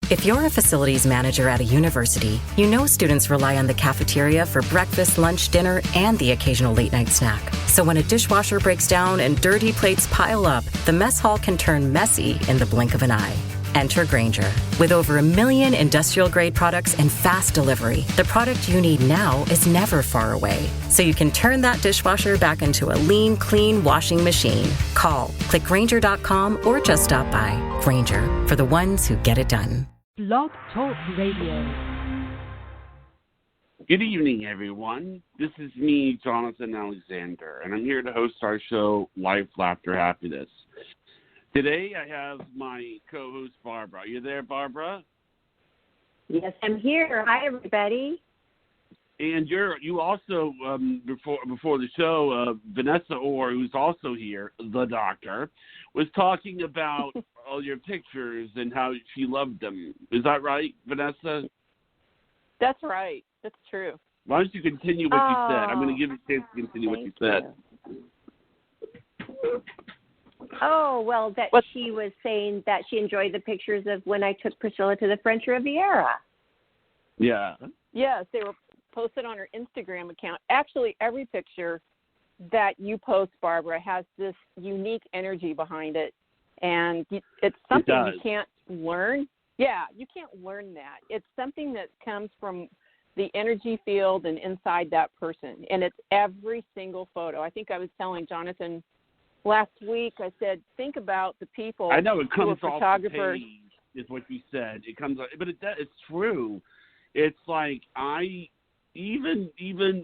If you're a facilities manager at a university, you know students rely on the cafeteria for breakfast, lunch, dinner, and the occasional late-night snack. So when a dishwasher breaks down and dirty plates pile up, the mess hall can turn messy in the blink of an eye. Enter Grainger. With over 1 million industrial-grade products and fast delivery, the product you need now is never far away. So you can turn that dishwasher back into a lean, clean washing machine. Call, click Grainger.com, or just stop by. Grainger, for the ones who get it done. Blog Talk Radio. Good evening, everyone. This is me, Jonathan Alexander, and I'm here to host our show, Life, Laughter, Happiness. Today, I have my co-host, Barbara. Are you there, Barbara? Yes, I'm here. Hi, everybody. And you also, before the show, Vanessa Orr, who's also here, the doctor, was talking about all your pictures and how she loved them. Is that right, Vanessa? That's right. That's true. Why don't you continue what you said? I'm going to give you a chance to continue what you said. Oh, well, she was saying that she enjoyed the pictures of when I took Priscilla to the French Riviera. Yeah. Yes, they were posted on her Instagram account. Actually, every picture that you post, Barbara, has this unique energy behind it. And it's something you can't learn. Yeah, you can't learn that. It's something that comes from the energy field and inside that person. And it's every single photo. I think I was telling Jonathan last week, I said, think about the people. I know it comes who are off photographers. the page, is what you said. It comes, but it's true. It's like even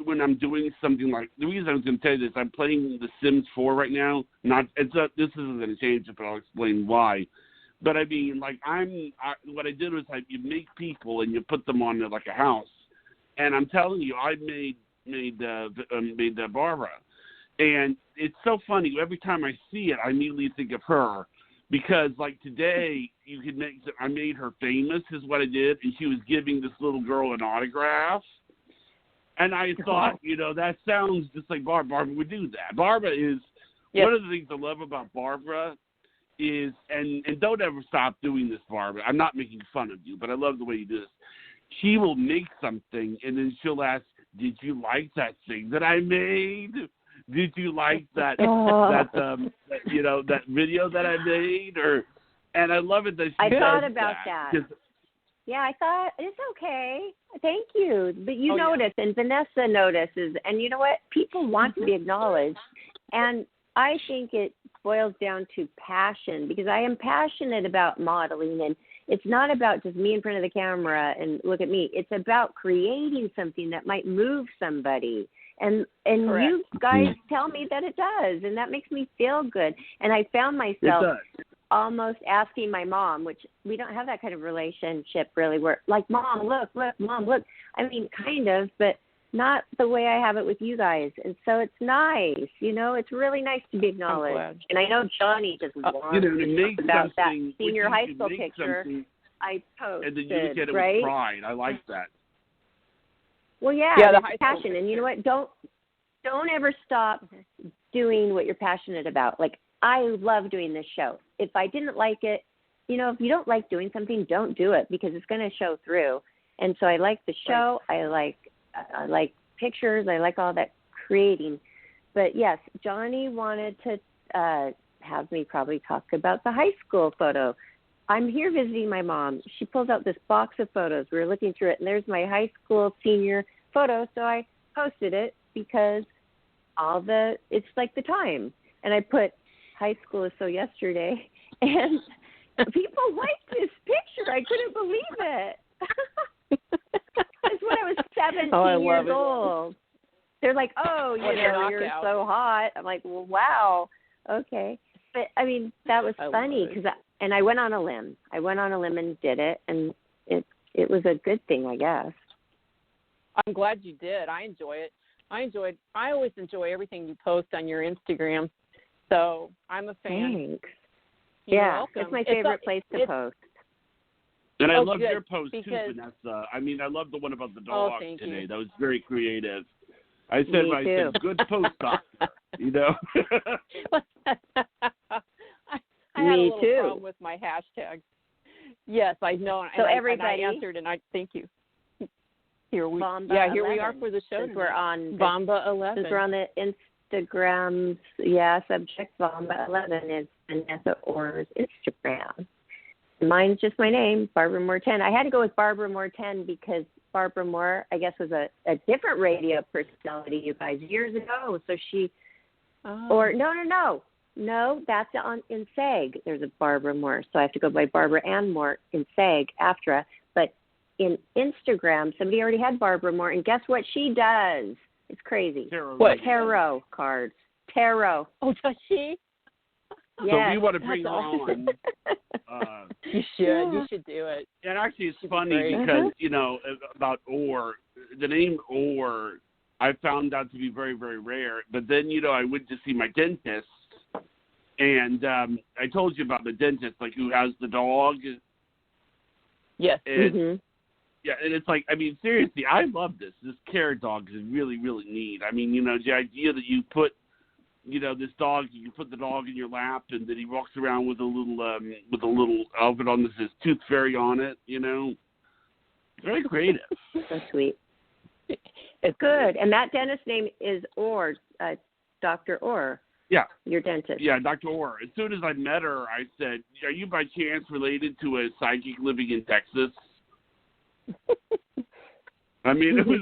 when I'm doing something like, the reason I was going to tell you this, I'm playing The Sims 4 right now. This isn't going to change it, but I'll explain why. But I mean, like what I did was you make people and you put them on like a house, and I'm telling you, I made Barbara. And it's so funny. Every time I see it, I immediately think of her because, like today, I made her famous is what I did, and she was giving this little girl an autograph. And I thought, that sounds just like Barbara. Barbara would do that. Barbara is one of the things I love about Barbara is, and don't ever stop doing this, Barbara. I'm not making fun of you, but I love the way you do this. She will make something, and then she'll ask, "Did you like that thing that I made? Did you like that that video that I made?" And I love it that she does thought about that. Yeah, I thought it's okay. Thank you. But you notice, and Vanessa notices, and you know what? People want to be acknowledged. And I think it boils down to passion because I am passionate about modeling, and it's not about just me in front of the camera and look at me. It's about creating something that might move somebody. And you guys tell me that it does, and that makes me feel good. And I found myself almost asking my mom, which we don't have that kind of relationship really, where like, Mom, look, Mom, look. I mean, kind of, but not the way I have it with you guys. And so it's nice, it's really nice to be acknowledged. And I know Johnny just wants to talk about that senior high school picture I posted, and then you look at it with pride. I like that. Well, yeah, the passion. And you know what? Don't ever stop doing what you're passionate about. Like, I love doing this show. If I didn't like it, if you don't like doing something, don't do it because it's going to show through. And so I like the show. I like pictures. I like all that creating. But, yes, Johnny wanted to have me probably talk about the high school photo. I'm here visiting my mom. She pulls out this box of photos. We were looking through it, and there's my high school senior photo. So I posted it because it's like the time. And I put high school is so yesterday. And people liked this picture. I couldn't believe it. It's when I was 17 years old. They're like, you're so hot. I'm like, well, wow. Okay. But, I mean, that was funny because I went on a limb. I went on a limb and did it, and it was a good thing, I guess. I'm glad you did. I enjoy it. I always enjoy everything you post on your Instagram. So I'm a fan. Thanks. You're welcome. It's my favorite place to post. And I love your post too, Vanessa. I mean, I love the one about the dog today. That was very creative. I said, good post, doctor. I had a little problem with my hashtags. Yes, I know. So and everybody I answered, and I thank you. Here we Vamba here 11. we are for the show. Since we're on Vamba 11. Since we're on the Instagrams, subject Vamba 11 is Vanessa Orr's Instagram. Mine's just my name, Barbara Moore 10. I had to go with Barbara Moore 10 because Barbara Moore, I guess, was a different radio personality, you guys, years ago. So she, or no, that's in SAG. There's a Barbara Moore, so I have to go by Barbara Ann Moore in SAG after. But in Instagram, somebody already had Barbara Moore, and guess what she does? It's crazy. Tarot cards. Tarot. Oh, does she? Yes. So we want to bring her on. You should. You should do it. And actually, it's funny because, about Orr, the name Orr, I found out to be very, very rare. But then, I went to see my dentist, and I told you about the dentist, like, who has the dog. Yes. And, yeah, and it's like, I mean, seriously, I love this. This care dog is really, really neat. I mean, the idea that you put, this dog, you can put the dog in your lap, and then he walks around with a little outfit on that says Tooth Fairy on it, Very creative. So sweet. It's good. And that dentist name is Orr, Dr. Orr. Yeah. Your dentist. Yeah, Dr. Orr. As soon as I met her, I said, are you by chance related to a psychic living in Texas? I mean, it was,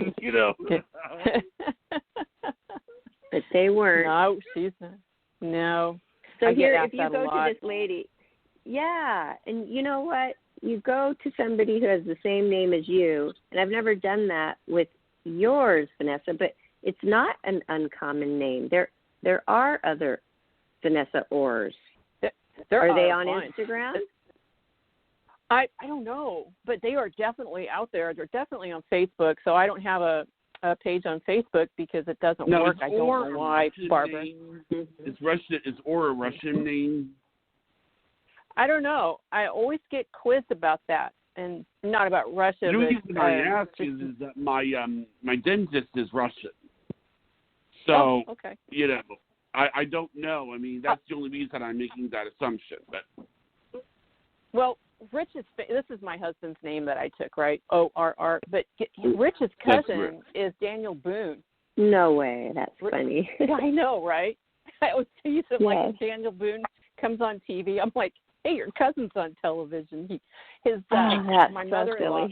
But they weren't. No, she's not. No. So if you go to this lady, and you know what? You go to somebody who has the same name as you, and I've never done that with yours, Vanessa, but it's not an uncommon name. There are other Vanessa Orrs. Are they on Instagram? I don't know, but they are definitely out there. They're definitely on Facebook, so I don't have a page on Facebook because it doesn't work. I don't know why, Barbara. Is Orr a Russian name? I don't know. I always get quizzed about that, and not about Russia. The reason I ask is that my dentist is Russian. So, okay. I don't know. I mean, that's the only reason I'm making that assumption. But well, this is my husband's name that I took, right? ORR. But Rich's cousin is Daniel Boone. No way. That's funny. I know, right? I always tease him, like, Daniel Boone comes on TV. I'm like, hey, your cousin's on television. My mother-in-law.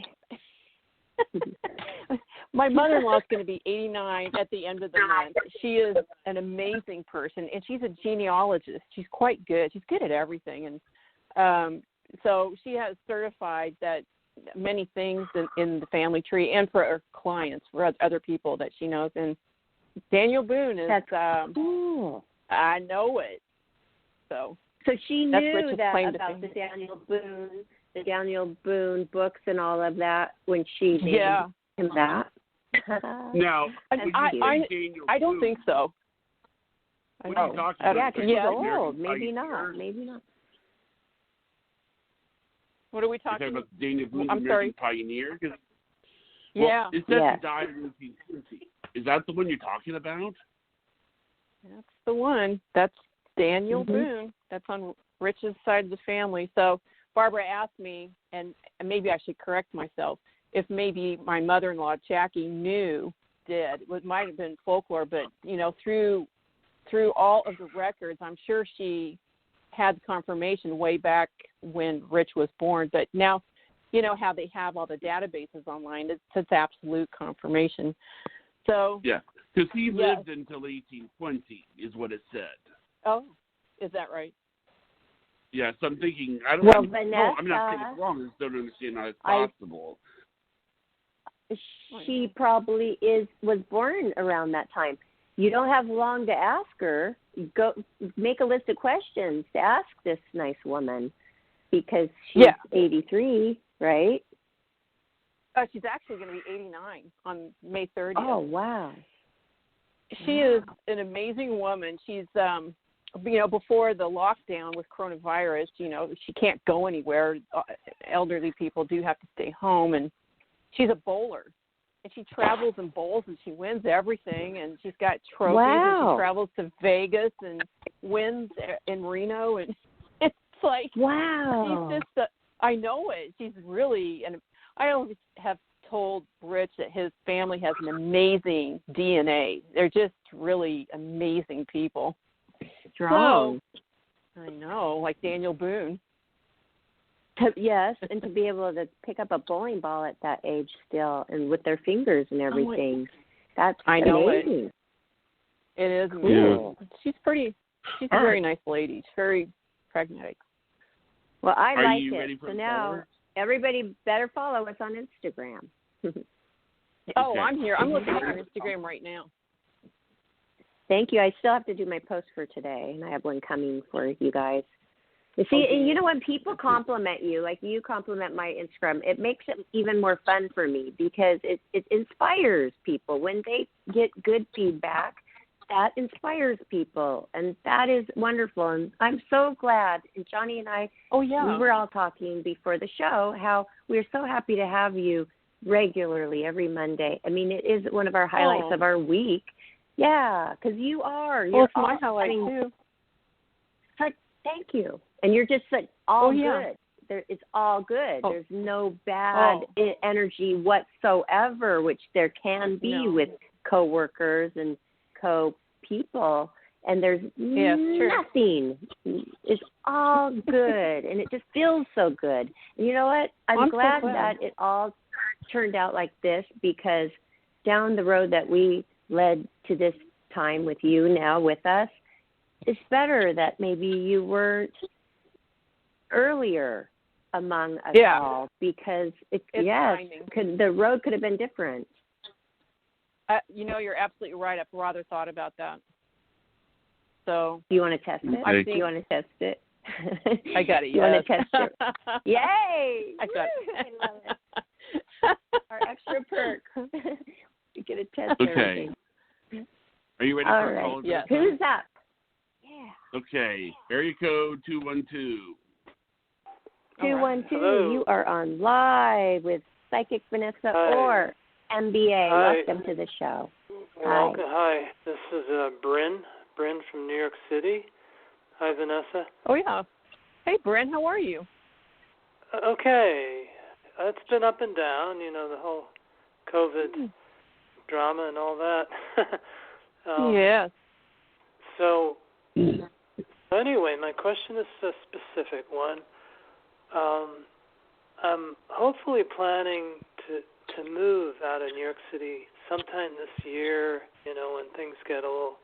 My mother-in-law is going to be 89 at the end of the month. She is an amazing person, and she's a genealogist. She's quite good. She's good at everything, and so she has certified that many things in the family tree, and for her clients, for other people that she knows. And Daniel Boone is. That's cool. I know it. So she knew that about the Daniel Boone books and all of that when she named him that. No, I don't think so. What are you talking about? Yeah, because he's old. Maybe not. What are we talking about? Daniel Boone, I'm American sorry. Pioneer? It says he died in 1920. Is that the one you're talking about? That's the one. That's Daniel Boone. That's on Rich's side of the family. So Barbara asked me, and maybe I should correct myself, if maybe my mother-in-law, Jackie, did. It might have been folklore, but, through all of the records, I'm sure she had confirmation way back when Rich was born. But now, how they have all the databases online, it's absolute confirmation. So yeah, because he lived until 1820 is what it said. Oh, is that right? Yeah, so I'm thinking, I'm not saying it's wrong. I just don't understand how it's possible. She probably was born around that time. You don't have long to ask her. Go make a list of questions to ask this nice woman because she's 83, right? Oh, she's actually going to be 89 on May 30th. Oh, wow. She is an amazing woman. She's, before the lockdown with coronavirus, she can't go anywhere. Elderly people do have to stay home, and she's a bowler. And she travels and bowls, and she wins everything, and she's got trophies, and she travels to Vegas and wins in Reno, and it's like, wow. I know it. She's really, and I always have told Rich that his family has an amazing DNA. They're just really amazing people. Strong. So, I know, like Daniel Boone. Yes, and to be able to pick up a bowling ball at that age still, and with their fingers and everything, that's amazing. It is cool. She's a very nice lady. She's very pragmatic. Well, I Are like you it. ready for so now everybody better follow us on Instagram. Oh, I'm here. I'm looking at your Instagram right now. Thank you. I still have to do my post for today, and I have one coming for you guys. You see, and you know, when people compliment you, like you compliment my Instagram, it makes it even more fun for me because it inspires people. When they get good feedback, that inspires people, and that is wonderful. And I'm so glad, and Johnny and I, we were all talking before the show, how we're so happy to have you regularly every Monday. I mean, it is one of our highlights of our week. Yeah, because you are. Well, it's my highlight, too. Thank you. And you're just like all good. It's all good. There's no bad energy whatsoever, which there can be with coworkers and co-people. And there's nothing. It's all good. And it just feels so good. And you know what? I'm glad that it all turned out like this, because down the road that we led to this time with you now with us, it's better that maybe you weren't earlier among us all, because the road could have been different. You know, you're absolutely right. I've rather thought about that. So, do you want to test it? Do you want to test it? I got it. You want to test it? Yay! I got it. I love it. Our extra perk. You get a test. Okay. Are you ready for a call? Yes. Who's up? Yeah. Okay. Area code 212. 212. Hello. You are on live with Psychic Vanessa Orr MBA. Hi. Welcome to the show. Welcome. Hi. This is Bryn from New York City. Hi, Vanessa. Oh, yeah. Hey, Bryn, how are you? Okay. It's been up and down, you know, the whole COVID drama and all that. Yes. So, anyway, my question is a specific one. I'm hopefully planning to move out of New York City sometime this year, you know, when things get a little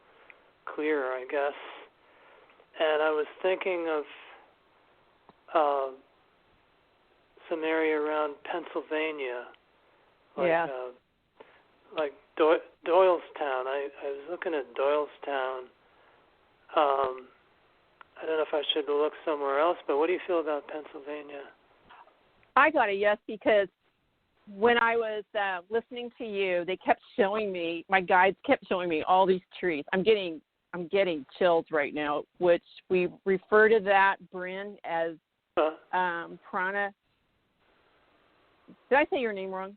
clearer, I guess. And I was thinking of some area around Pennsylvania, like Doylestown. I was looking at Doylestown. I don't know if I should look somewhere else, but what do you feel about Pennsylvania? I got a yes, because when I was listening to you, they kept showing me, my guides kept showing me all these trees. I'm getting chills right now, which we refer to that, Bryn, as prana. Did I say your name wrong?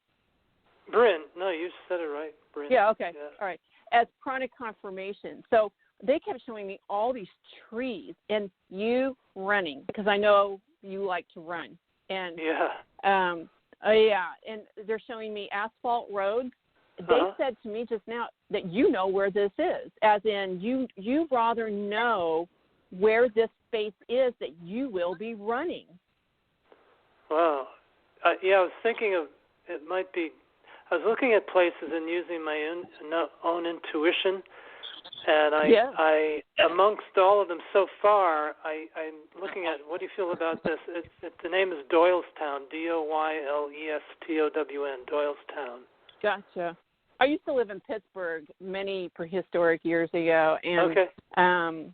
Bryn. No, you said it right. Bryn. Yeah, okay. Yeah. All right. As prana confirmation. So they kept showing me all these trees and you running, because I know you like to run. And and they're showing me asphalt roads. They said to me just now that you know where this is, as in you rather know where this space is that you will be running. Wow. I was thinking of, it might be, I was looking at places and using my own intuition, and I amongst all of them so far, I'm looking at, what do you feel about this? The name is Doylestown, Doylestown, Doylestown. Gotcha. I used to live in Pittsburgh many prehistoric years ago, and and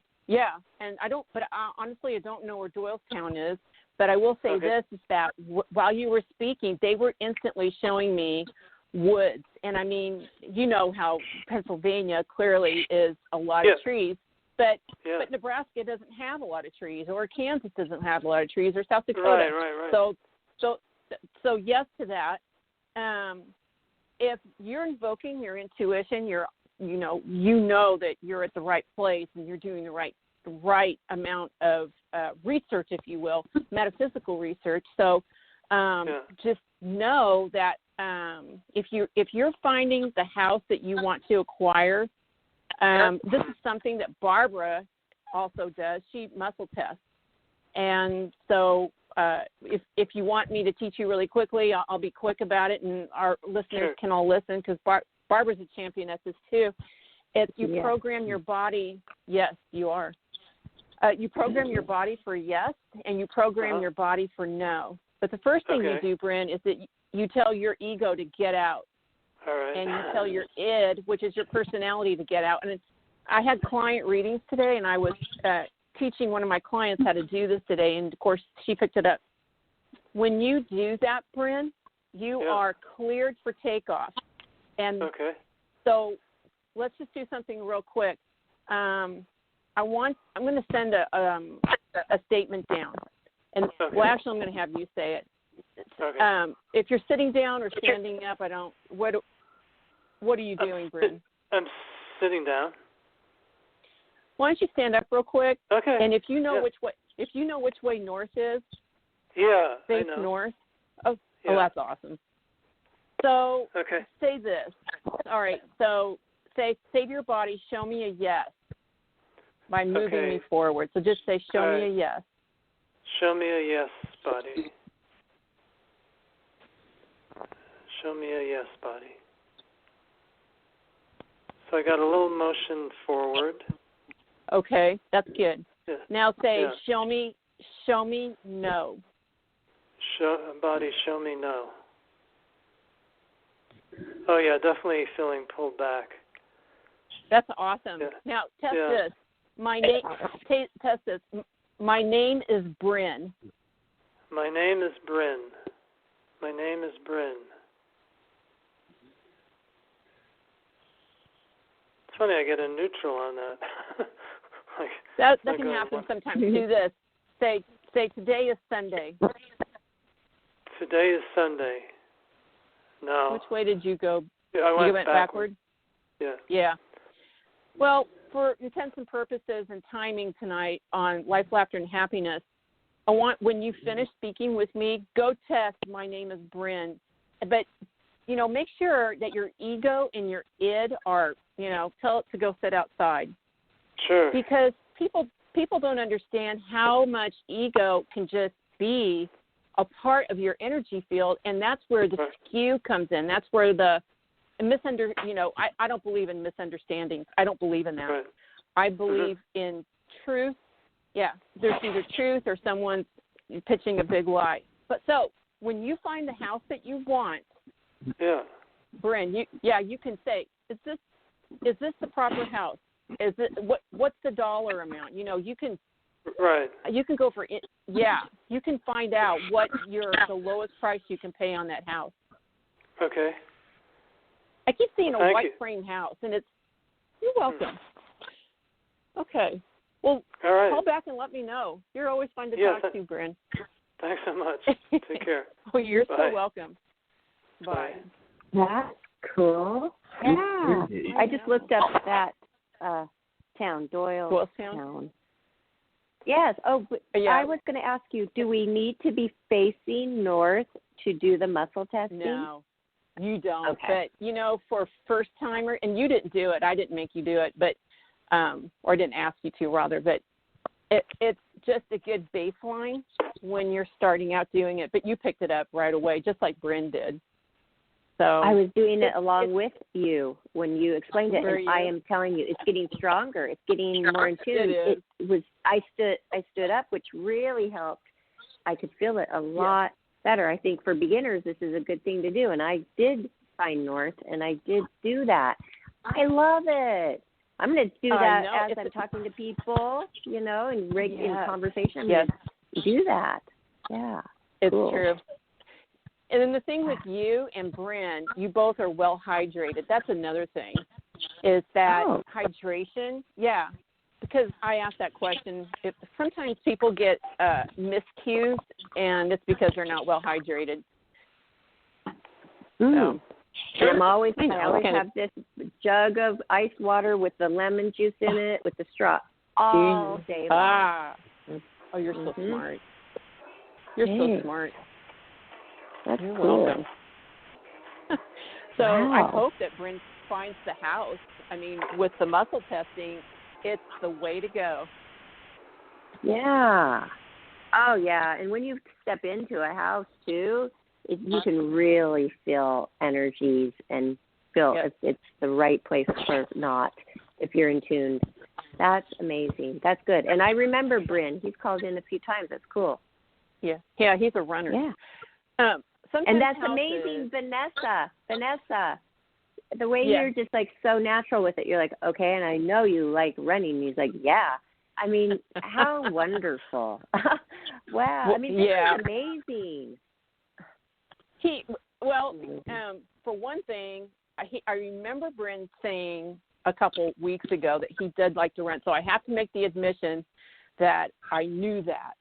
honestly, I don't know where Doylestown is. But I will say this, is that while you were speaking, they were instantly showing me woods. And, I mean, you know how Pennsylvania clearly is a lot of trees, but Nebraska doesn't have a lot of trees, or Kansas doesn't have a lot of trees, or South Dakota. Right. So yes to that. If you're invoking your intuition, you know that you're at the right place and you're doing the right amount of research, if you will, metaphysical research. So just know that if you're finding the house that you want to acquire, this is something that Barbara also does. She muscle tests. And so if you want me to teach you really quickly, I'll be quick about it, and our listeners can all listen, because Barbara's a champion at this too. If you program your body, yes, you are. You program your body for yes, and you program your body for no. But the first thing you do, Bryn, is that you tell your ego to get out. All right. And you tell your id, which is your personality, to get out. And I had client readings today, and I was teaching one of my clients how to do this today, and, of course, she picked it up. When you do that, Bryn, you are cleared for takeoff. And so let's just do something real quick. I'm going to send a statement down. And well, actually, I'm going to have you say it. Okay. If you're sitting down or standing up, what are you doing, Bryn? I'm sitting down. Why don't you stand up real quick? Okay. And if you know which way north is, face I know. north. Oh, that's awesome. So say this. All right. So say to your body, show me a yes, by moving me forward. So just say, show me a yes. Show me a yes, body. Show me a yes, body. So I got a little motion forward. Okay, that's good. Yeah. Now say, show me no. Body, show me no. Oh yeah, definitely feeling pulled back. That's awesome. Yeah. Now test this. Test this. My name is Bryn. My name is Bryn. My name is Bryn. It's funny, I get a neutral on that. that can happen sometimes. Do this. Say today is Sunday. Today is Sunday. No. Which way did you go? I went backward. Yeah. Yeah. Well, for intents and purposes and timing tonight on Life, Laughter, and Happiness, I want, when you finish speaking with me, go test my name is Bryn. But, make sure that your ego and your id are, tell it to go sit outside. Sure. Because people don't understand how much ego can just be a part of your energy field, and that's where the skew comes in. That's where I don't believe in misunderstandings. I don't believe in that. Right. I believe in truth. Yeah, there's either truth or someone's pitching a big lie. But so when you find the house that you want, Bryn, you can say, is this the proper house? Is it what's the dollar amount? You can. Right. You can go for it. Yeah, you can find out what the lowest price you can pay on that house. Okay. I keep seeing a white you. frame house, and you're welcome. Okay. Well, all right. Call back and let me know. You're always fun to talk to, Bryn. Thanks so much. Take care. Oh, you're Bye. so welcome. Bye. That's cool. Yeah. I just looked up that town, Doylestown. Yes. Oh, but I was going to ask you, do we need to be facing north to do the muscle testing? No, you don't. Okay. But, for first timer, and you didn't do it. I didn't make you do it, but or I didn't ask you to, rather. But it's just a good baseline when you're starting out doing it. But you picked it up right away, just like Bryn did. So I was doing it along with you when you explained it, and I am telling you, it's getting stronger. It's getting more in tune. It is. I stood up, which really helped. I could feel it a lot better. I think for beginners, this is a good thing to do, and I did find north, and I did do that. I love it. I'm going to do that as I'm talking to people, in conversation. I'm going to do that. Yeah, it's true. And then the thing with you and Bryn, you both are well hydrated. That's another thing, is that hydration. Yeah, because I asked that question. Sometimes people get miscues, and it's because they're not well hydrated. So, and I always have this jug of ice water with the lemon juice in it with the straw all day long. Oh, you're so smart. You're so smart. That's You're cool. welcome. So I hope that Bryn finds the house. I mean, with the muscle testing, it's the way to go. Yeah. Oh, yeah. And when you step into a house, too, you can really feel energies and feel if it's the right place or not, if you're in tune. That's amazing. That's good. And I remember Bryn. He's called in a few times. That's cool. Yeah. Yeah, he's a runner. Yeah. And that's houses, amazing, Vanessa. The way you're just like so natural with it. You're like, okay, and I know you like running. He's like, yeah. I mean, how wonderful. Wow. I mean, this is amazing. For one thing, I remember Bryn saying a couple weeks ago that he did like to run. So I have to make the admission that I knew that.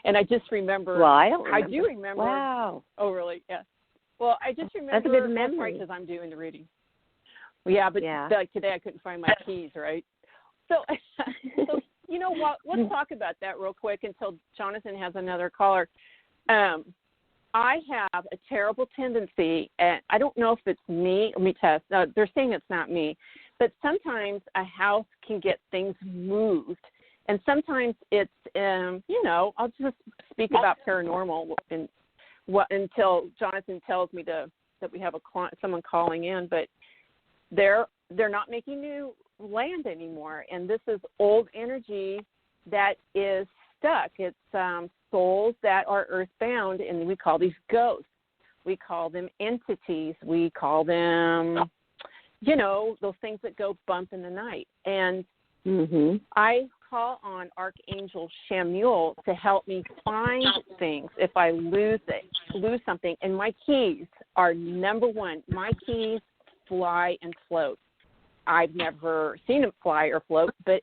And I just remember. Well, I don't remember. I do remember. Wow. Oh, really? Yeah. Well, I just remember. That's a good memory. Because I'm doing the reading. Well, yeah, but like today I couldn't find my keys, right? So you know what? Let's talk about that real quick until Jonathan has another caller. I have a terrible tendency, and I don't know if it's me. Let me test. They're saying it's not me, but sometimes a house can get things moved. And sometimes it's, I'll just speak about paranormal until Jonathan tells me that we have someone calling in. But they're not making new land anymore, and this is old energy that is stuck. It's souls that are earthbound, and we call these ghosts. We call them entities. We call them, those things that go bump in the night. And I call on Archangel Shamuel to help me find things if I lose something. And my keys are number one. My keys fly and float. I've never seen them fly or float, but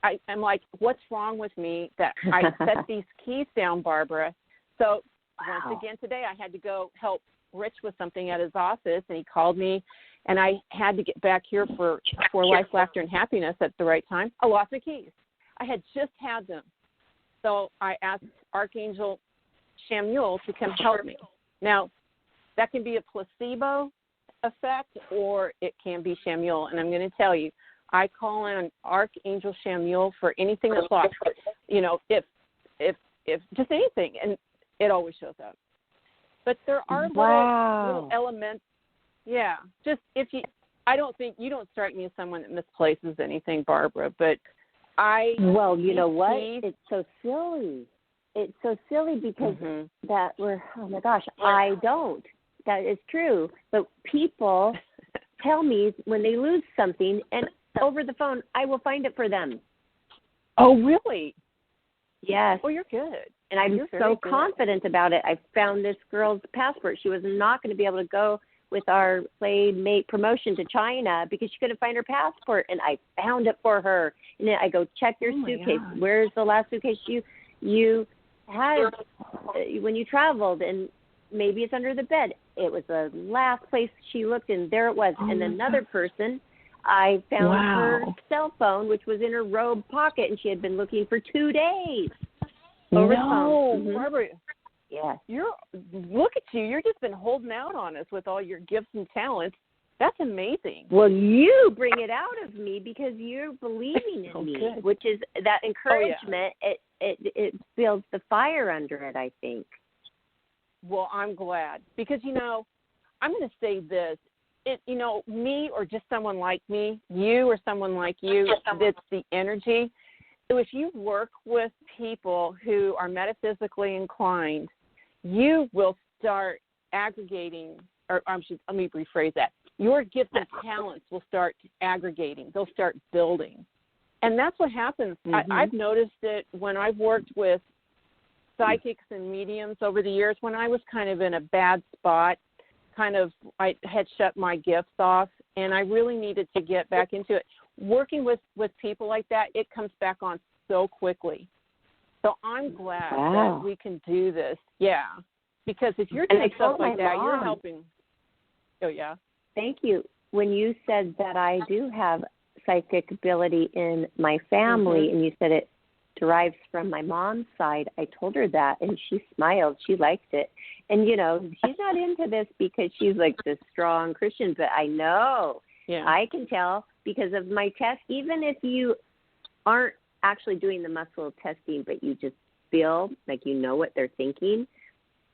I'm like, what's wrong with me that I set these keys down, Barbara? So once again today I had to go help Rich with something at his office, and he called me, and I had to get back here for Life, Laughter, and Happiness at the right time. I lost my keys. I had just had them. So I asked Archangel Shamuel to come help me. Now, that can be a placebo effect, or it can be Shamuel, and I'm going to tell you, I call in Archangel Shamuel for anything that's lost. If just anything, and it always shows up. But there are little elements. Yeah, just I don't think you don't strike me as someone that misplaces anything, Barbara. But Well, you know what? It's so silly. It's so silly because oh my gosh, I don't. That is true. But people tell me when they lose something, and over the phone, I will find it for them. Oh, really? Yes. Oh, you're good. And I'm so confident about it. I found this girl's passport. She was not going to be able to go with our Playmate promotion to China because she couldn't find her passport, and I found it for her. And then I go, check your suitcase. Where's the last suitcase you had when you traveled? And maybe it's under the bed. It was the last place she looked, and there it was. And another person, I found her cell phone, which was in her robe pocket, and she had been looking for 2 days. Over the phone. Barbara. Yeah. Look at you. You've just been holding out on us with all your gifts and talents. That's amazing. Well, you bring it out of me because you're believing in me, which is that encouragement. It builds the fire under it, I think. Well, I'm glad because, I'm going to say this. Me or just someone like me, you or someone like you, it's the energy. So if you work with people who are metaphysically inclined, you will start aggregating, let me rephrase that. Your gifts and talents will start aggregating. They'll start building. And that's what happens. I've noticed it when I've worked with psychics and mediums over the years when I was kind of in a bad spot. I had shut my gifts off, and I really needed to get back into it. Working with people like that, it comes back on so quickly. So I'm glad that we can do this. Yeah, because if you're doing stuff like that, you're helping. Oh, yeah. Thank you. When you said that I do have psychic ability in my family, and you said it derives from my mom's side. I told her that, and she smiled. She liked it. And, you know, she's not into this because she's like this strong Christian, but I know. Yeah. I can tell because of my test. Even if you aren't actually doing the muscle testing, but you just feel like you know what they're thinking,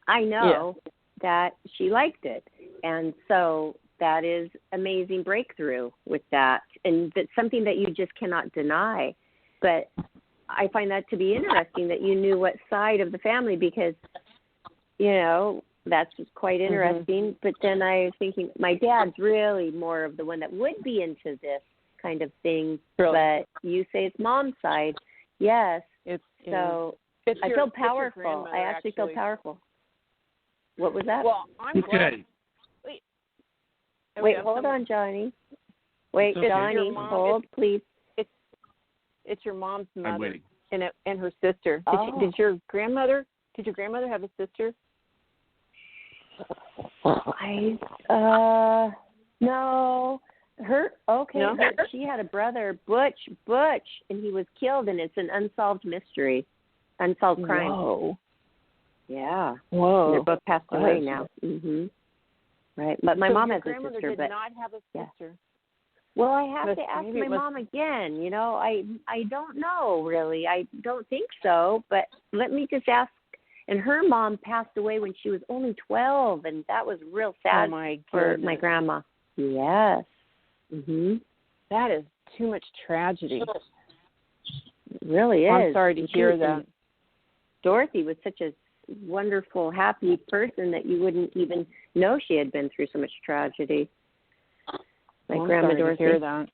I know that she liked it. And so that is amazing breakthrough with that. And that's something that you just cannot deny. But I find that to be interesting that you knew what side of the family because, you know, that's quite interesting. But then I was thinking my dad's really more of the one that would be into this kind of thing. Really? But you say it's mom's side. Yes. I feel powerful. I actually feel powerful. What was that? Well, I'm glad. Wait, hold on, Johnny. Wait, Johnny, hold, please. It's your mom's mother and her sister. Did your grandmother have a sister? No. No? She had a brother, Butch, and he was killed, and it's an unsolved mystery, unsolved crime. Whoa. Yeah. Whoa. And they're both passed away now. Right. But my mom has a sister. Your grandmother did not have a sister. Well, I have to ask my mom again. You know, I don't know, really. I don't think so. But let me just ask. And her mom passed away when she was only 12, and that was real sad for my grandma. Yes. That is too much tragedy. It really is. I'm sorry to hear that. Dorothy was such a wonderful, happy person that you wouldn't even know she had been through so much tragedy. My grandma Dorothy. To hear that.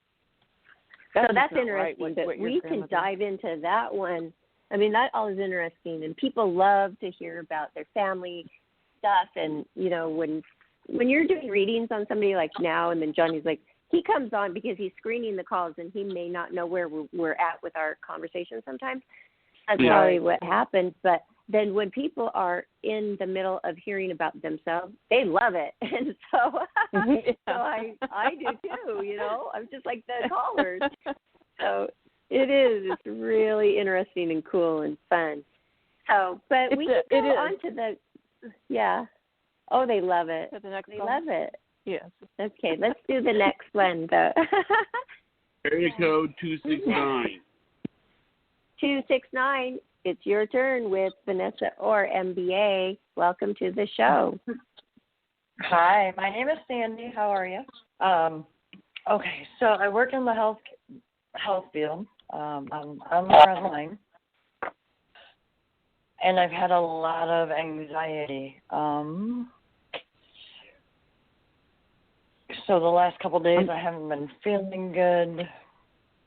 So that's interesting. But we can dive into that one. I mean, that all is interesting, and people love to hear about their family stuff. And you know, when you're doing readings on somebody like now, and then Johnny's like, he comes on because he's screening the calls, and he may not know where we're at with our conversation sometimes. That's probably what happens. But then when people are in the middle of hearing about themselves, they love it. And so, I do too, you know. I'm just like the callers. So it's really interesting and cool and fun. So, but we can go on to the, oh, they love it. They love it. Yes. Okay, let's do the next one, though. Area code 269. 269, it's your turn with Vanessa Orr MBA. Welcome to the show. Hi, my name is Sandy. How are you? Okay, so I work in the health field. I'm on the front line, and I've had a lot of anxiety. So the last couple of days I haven't been feeling good.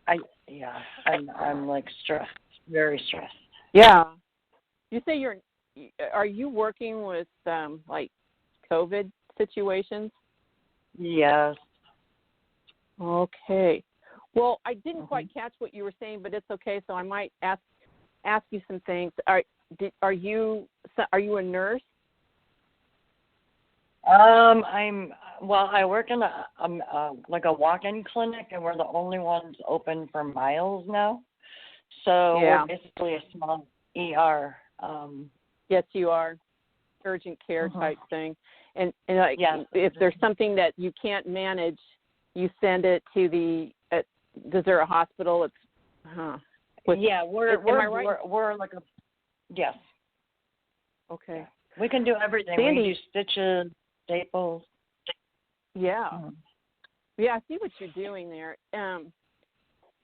I'm like stressed, very stressed. Yeah. You say are you working with like COVID situations? Yes. Okay. Well, I didn't quite catch what you were saying, but it's okay. So I might ask you some things. Are you a nurse? I work in a walk-in clinic, and we're the only ones open for miles now. So we're basically a small ER. Yes, you are. Urgent care type thing. And if there's something that you can't manage, you send it to is there a hospital? We're like a, yes. Okay. Yeah. We can do everything. Sandy, we do stitches, staples. Yeah. Yeah, I see what you're doing there.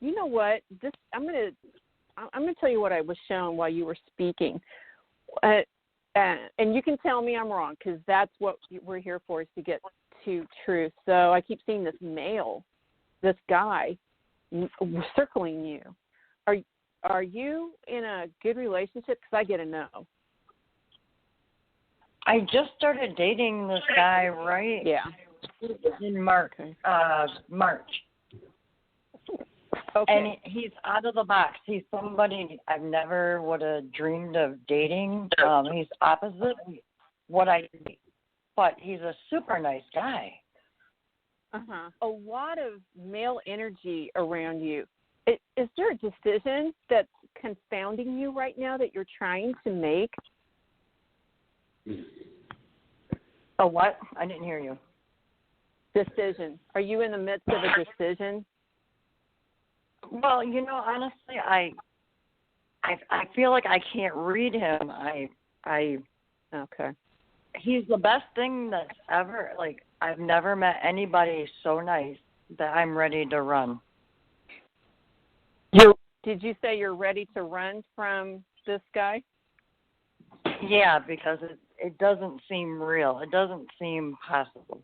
You know what? I'm gonna tell you what I was shown while you were speaking. And you can tell me I'm wrong, because that's what we're here for, is to get to truth. So I keep seeing this male, this guy, circling you. Are you in a good relationship? Because I get a no. I just started dating this guy, right? Yeah. In March. March. Okay. And he's out of the box. He's somebody I've never would have dreamed of dating. He's opposite what I date, but he's a super nice guy. A lot of male energy around you. Is there a decision that's confounding you right now that you're trying to make? A what? I didn't hear you. Decision. Are you in the midst of a decision? Well, honestly, I feel like I can't read him. Okay. He's the best thing that's ever, like, I've never met anybody so nice that I'm ready to run. Did you say you're ready to run from this guy? Yeah, because it doesn't seem real. It doesn't seem possible.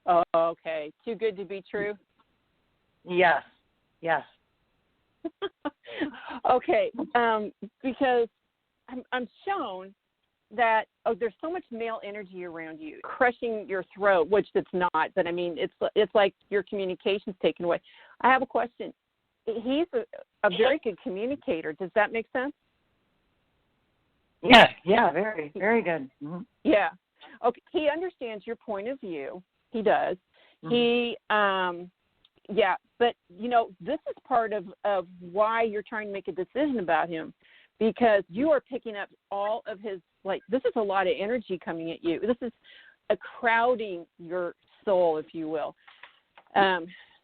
Oh, okay. Too good to be true? Yes. Okay, because I'm shown that there's so much male energy around you, crushing your throat, which it's not. But I mean, it's like your communication's taken away. I have a question. He's a very good communicator. Does that make sense? Yeah, very, very good. Mm-hmm. Yeah. Okay. He understands your point of view. He does. Mm-hmm. Yeah, but, this is part of why you're trying to make a decision about him, because you are picking up all of his, this is a lot of energy coming at you. This is a crowding your soul, if you will.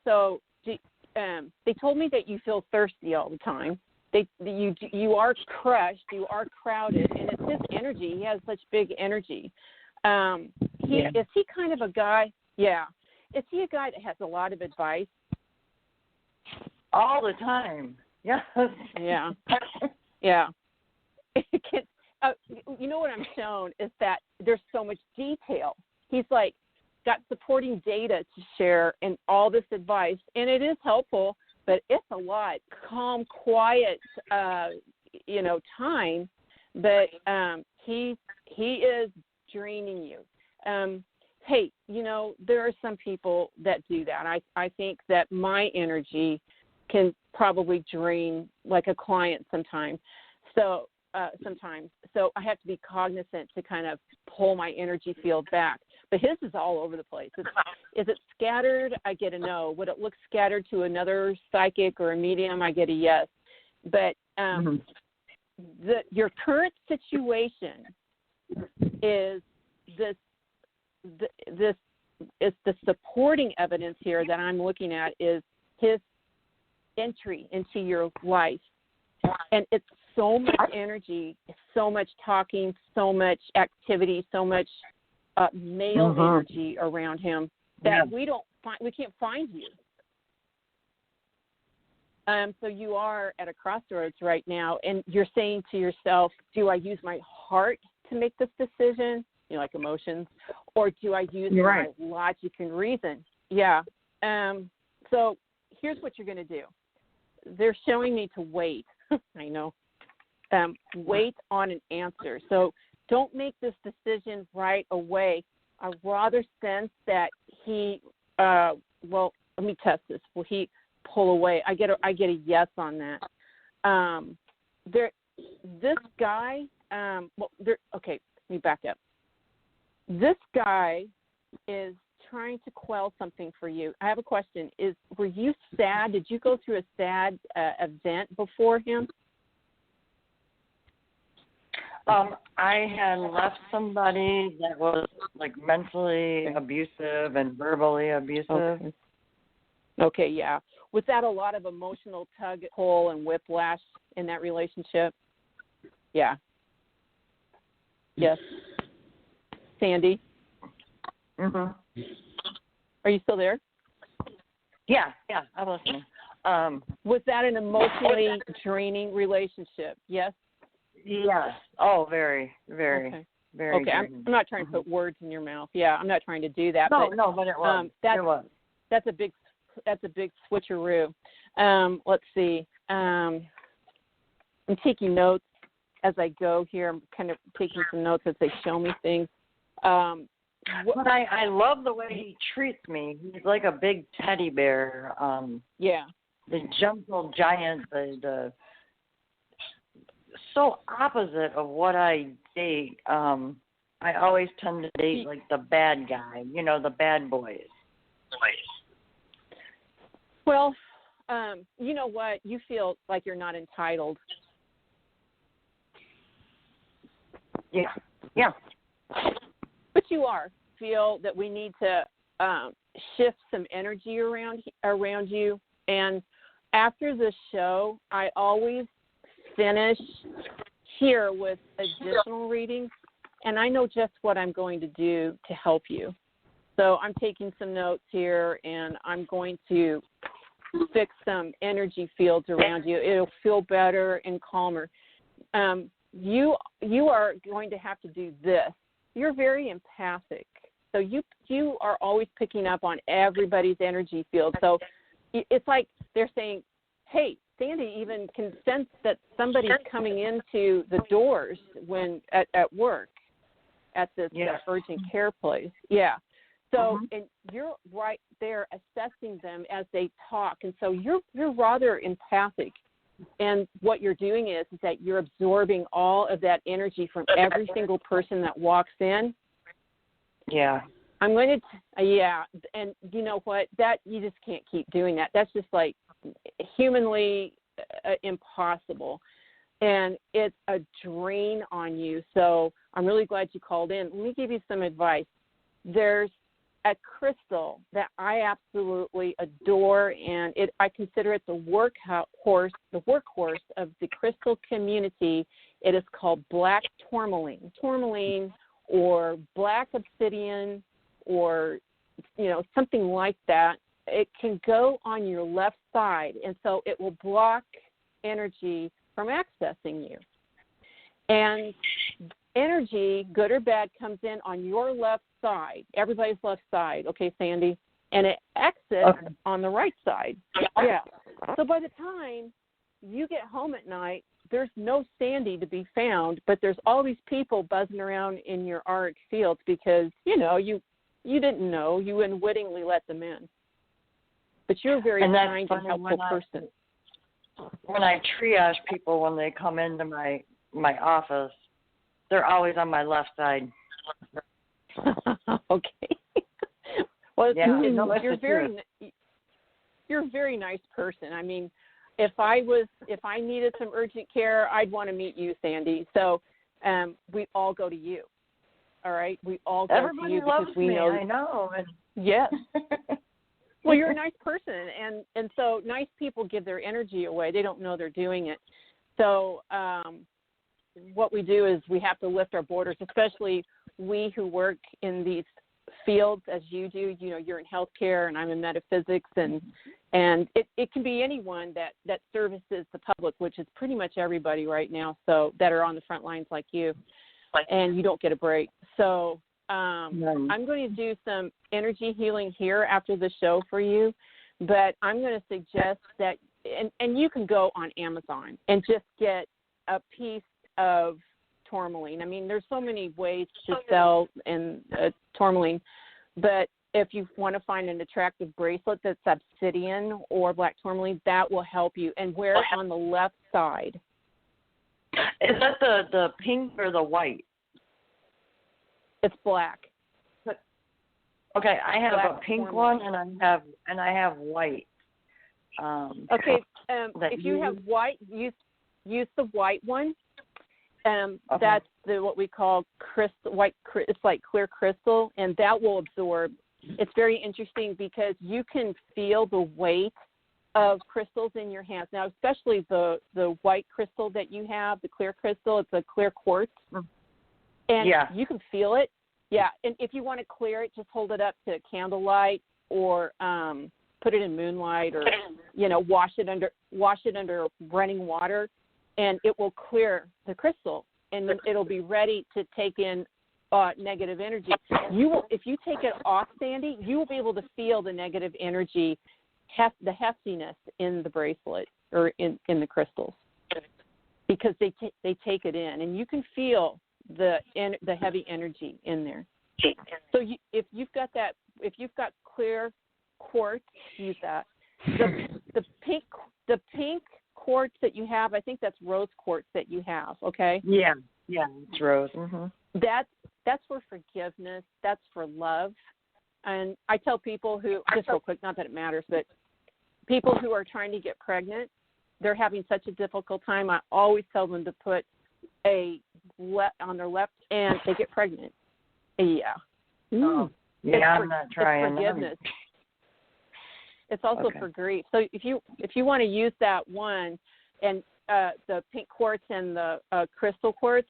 So they told me that you feel thirsty all the time. You are crushed, you are crowded, and it's his energy. He has such big energy. Is he kind of a guy? Yeah. Is he a guy that has a lot of advice? All the time. Yes. Yeah. Yeah. What I'm shown is that there's so much detail. He's got supporting data to share and all this advice, and it is helpful, but it's a lot. Calm, quiet, time, but he is draining you. Hey, there are some people that do that. I think that my energy can probably drain like a client sometimes. So I have to be cognizant to kind of pull my energy field back. But his is all over the place. Is it scattered? I get a no. Would it look scattered to another psychic or a medium? I get a yes. But your current situation is this is the supporting evidence here that I'm looking at is his entry into your life. And it's so much energy, so much talking, so much activity, so much male energy around him that we can't find you. So you are at a crossroads right now, and you're saying to yourself, do I use my heart to make this decision, like emotions, or do I use my logic and reason? Yeah. So here's what you're going to do. They're showing me to wait. I know. Wait on an answer. So don't make this decision right away. I rather sense that he, let me test this. Will he pull away? I get a yes on that. This guy, okay, let me back up. This guy is trying to quell something for you. I have a question. Were you sad? Did you go through a sad event before him? I had left somebody that was mentally abusive and verbally abusive. Okay, yeah. Was that a lot of emotional tug, pull, and whiplash in that relationship? Yeah. Yes. Sandy? Mm-hmm. Are you still there? Yeah, I'm listening. Was that an emotionally draining relationship? Yes? Yes. Oh, very, very, very. Okay, I'm not trying to put words in your mouth. Yeah, I'm not trying to do that. No, but it was. It was. That's a big switcheroo. Let's see. I'm taking notes as I go here. I'm kind of taking some notes as they show me things. But I love the way he treats me. He's like a big teddy bear. Yeah. The gentle giant, the so opposite of what I date. I always tend to date the bad guy, the bad boys. Well, you know what? You feel like you're not entitled. Yeah. But you are. Feel that we need to shift some energy around you. And after the show, I always finish here with additional readings, and I know just what I'm going to do to help you. So I'm taking some notes here, and I'm going to fix some energy fields around you. It'll feel better and calmer. You are going to have to do this. You're very empathic. So you are always picking up on everybody's energy field. So it's like they're saying, hey, Sandy even can sense that somebody's coming into the doors when at work at this urgent care place. Yeah. So and you're right there assessing them as they talk. And so you're rather empathic. And what you're doing is that you're absorbing all of that energy from every single person that walks in. Yeah. I'm going to, and you know what? That you just can't keep doing that. That's just like humanly impossible, and it's a drain on you. So I'm really glad you called in. Let me give you some advice. There's a crystal that I absolutely adore, and I consider it the workhorse of the crystal community. It is called black tourmaline. Tourmaline or black obsidian, or something like that. It can go on your left side, and so it will block energy from accessing you. And energy, good or bad, comes in on your left side, everybody's left side, okay, Sandy, and it exits on the right side. Yeah. So by the time you get home at night, there's no Sandy to be found, but there's all these people buzzing around in your auric fields because, you didn't know. You unwittingly let them in. But you're a very kind and helpful person. When I triage people when they come into my office, they're always on my left side. Okay. Well, you're a very nice person. I mean, if I needed some urgent care, I'd want to meet you, Sandy. So we all go to you. All right, we all go to you because we know. I know. Yes. Well, you're a nice person, and so nice people give their energy away. They don't know they're doing it. So what we do is we have to lift our borders, especially we who work in these fields as you do. You're in healthcare, and I'm in metaphysics, and it can be anyone that services the public, which is pretty much everybody right now. So that are on the front lines like you, and you don't get a break. So I'm going to do some energy healing here after the show for you, but I'm going to suggest that, and you can go on Amazon and just get a piece of tourmaline. I mean, there's so many ways to sell in tourmaline, but if you want to find an attractive bracelet that's obsidian or black tourmaline, that will help you, and wear it on the left side. Is that the pink or the white? It's black. Okay, I have a pink one, and I have white. Okay, if you have white, use the white one. That's what we call white. It's like clear crystal, and that will absorb. It's very interesting because you can feel the weight of crystals in your hands. Now, especially the white crystal that you have, the clear crystal. It's a clear quartz. And you can feel it. Yeah, and if you want to clear it, just hold it up to candlelight or put it in moonlight, or wash it under running water, and it will clear the crystal, and then it'll be ready to take in negative energy. If you take it off, Sandy, you will be able to feel the negative energy, the heftiness in the bracelet or in the crystals, because they take it in, and you can feel the heavy energy in there. So if you've got clear quartz, use that. The pink quartz that you have, I think that's rose quartz that you have. Okay. Yeah, it's rose. Mm-hmm. That's for forgiveness. That's for love. And I tell people who, just real quick, not that it matters, but people who are trying to get pregnant, they're having such a difficult time. I always tell them to put on their left, and they get pregnant. Yeah. Oh. Yeah, I'm not trying. It's forgiveness. It's also for grief. So if you want to use that one, and the pink quartz and the crystal quartz,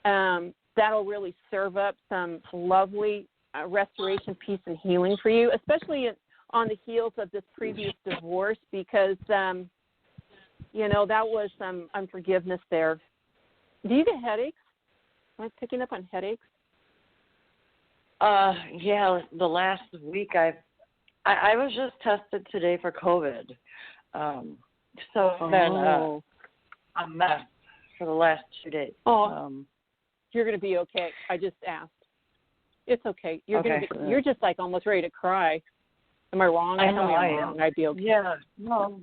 that'll really serve up some lovely restoration, peace, and healing for you, especially on the heels of this previous divorce, because that was some unforgiveness there. Do you get headaches? Am I picking up on headaches? Yeah, the last week I was just tested today for COVID. So it's been a mess for the last 2 days. You're going to be okay. I just asked. It's okay. You're just like almost ready to cry. Am I wrong? I know I am. Wrong. I'd be okay. Yeah. No.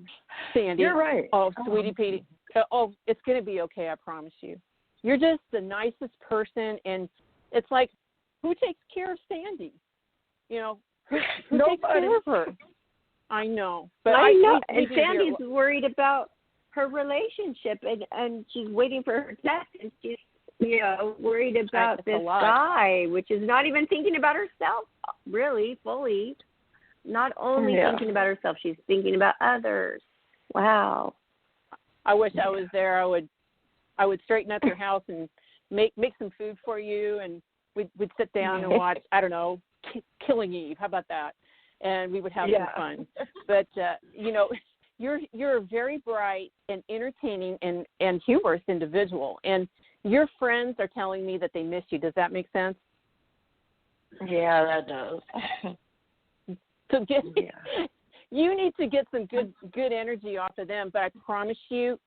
Sandy. You're right. Oh, sweetie Petey. It's going to be okay. I promise you. You're just the nicest person, and it's like, who takes care of Sandy? Who takes care of her? I know. But I know. And Sandy's worried about her relationship, and she's waiting for her test, and she's worried about this guy, which is not even thinking about herself really fully. Not only thinking about herself, she's thinking about others. Wow. I wish I was there. I would straighten up your house and make some food for you, and we'd sit down and watch, I don't know, Killing Eve. How about that? And we would have some fun. But you're a very bright and entertaining and humorous individual, and your friends are telling me that they miss you. Does that make sense? Yeah, that does. So you need to get some good energy off of them. But I promise you,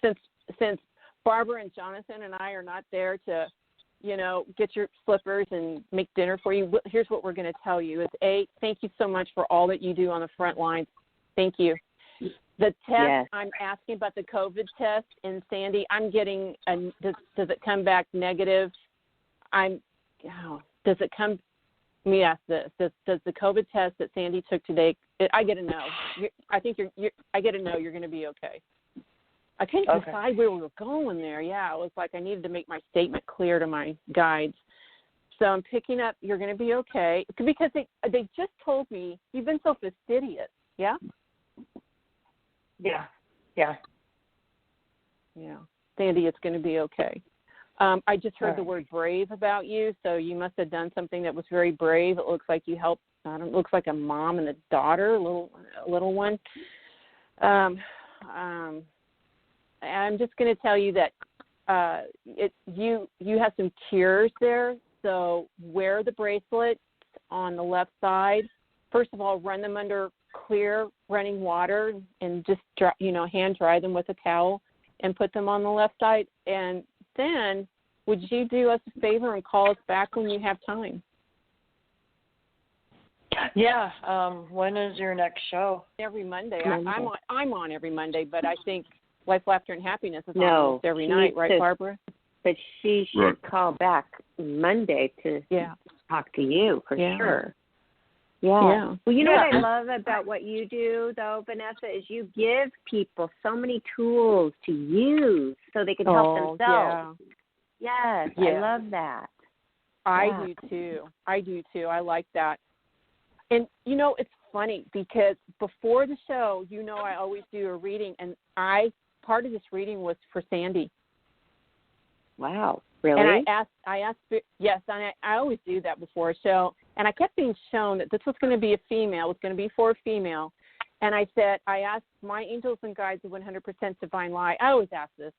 since Barbara and Jonathan and I are not there to, get your slippers and make dinner for you, here's what we're going to tell you. Is thank you so much for all that you do on the front lines. Thank you. The test, I'm asking about the COVID test, and Sandy, I'm getting, does it come back negative? Does it come, let me ask this, does the COVID test that Sandy took today, I get a no. I think I get a no, you're going to be okay. I couldn't decide where we were going there. Yeah, it was like I needed to make my statement clear to my guides. So I'm picking up, you're going to be okay, because they just told me you've been so fastidious, yeah? Yeah. Sandy, it's going to be okay. I just heard the word brave about you, so you must have done something that was very brave. It looks like you helped, it looks like a mom and a daughter, a little one. I'm just going to tell you that you have some tears there, so wear the bracelet on the left side. First of all, run them under clear running water and just hand dry them with a towel and put them on the left side. And then would you do us a favor and call us back when you have time? Yeah. When is your next show? Every Monday. I'm on every Monday, but I think Life, Laughter, and Happiness is almost every night, right, Barbara? But she should call back Monday to talk to you for sure. Yeah. Well, what I love about what you do, though, Vanessa, is you give people so many tools to use so they can help themselves. Yes, I love that. I do too. I like that. And, it's funny because before the show, I always do a reading, and part of this reading was for Sandy. Wow. Really? And I asked, yes, and I always do that before a show. And I kept being shown that this was going to be a female. It was going to be for a female. And I asked my angels and guides of 100% divine light. I always ask this,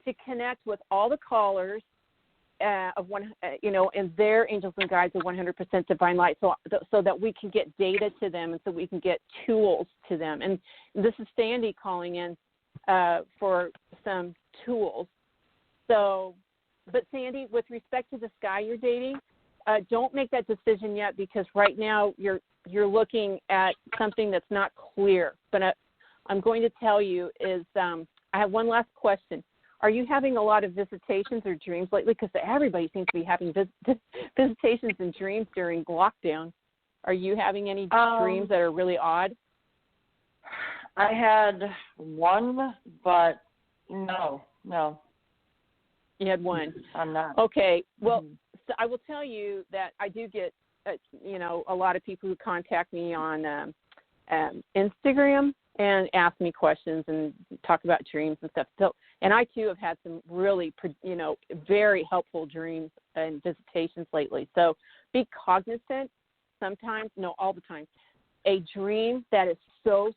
to connect with all the callers and their angels and guides of 100% divine light, so that we can get data to them and so we can get tools to them. And this is Sandy calling in for some tools. So, but Sandy, with respect to this guy you're dating, don't make that decision yet, because right now you're looking at something that's not clear. But I'm going to tell you is I have one last question. Are you having a lot of visitations or dreams lately? Because everybody seems to be having visitations and dreams during lockdown. Are you having any dreams that are really odd? I had one, but no. You had one. I'm not. Okay. Well, so I will tell you that I do get, a lot of people who contact me on Instagram and ask me questions and talk about dreams and stuff. So, and I too have had some really, very helpful dreams and visitations lately. So be cognizant sometimes, no, all the time. A dream that is so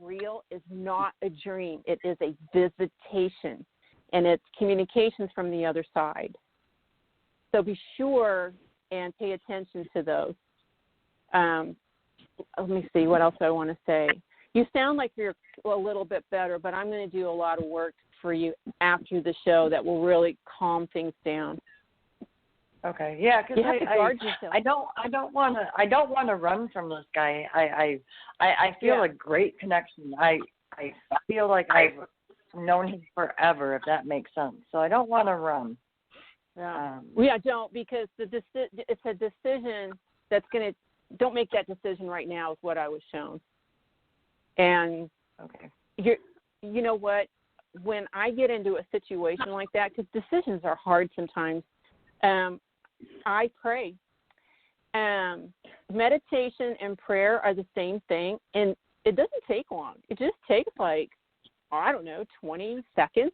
real is not a dream. It is a visitation, and it's communications from the other side. So be sure and pay attention to those. Let me see what else I want to say. You sound like you're a little bit better, but I'm going to do a lot of work for you after the show that will really calm things down. Okay. Yeah, because I don't want to run from this guy. I feel a great connection. I feel like I've known him forever, if that makes sense. So I don't want to run. Don't, because it's a decision that's going to. Don't make that decision right now. Is what I was shown. And you know what? When I get into a situation like that, because decisions are hard sometimes, I pray. Meditation and prayer are the same thing, and it doesn't take long. It just takes 20 seconds,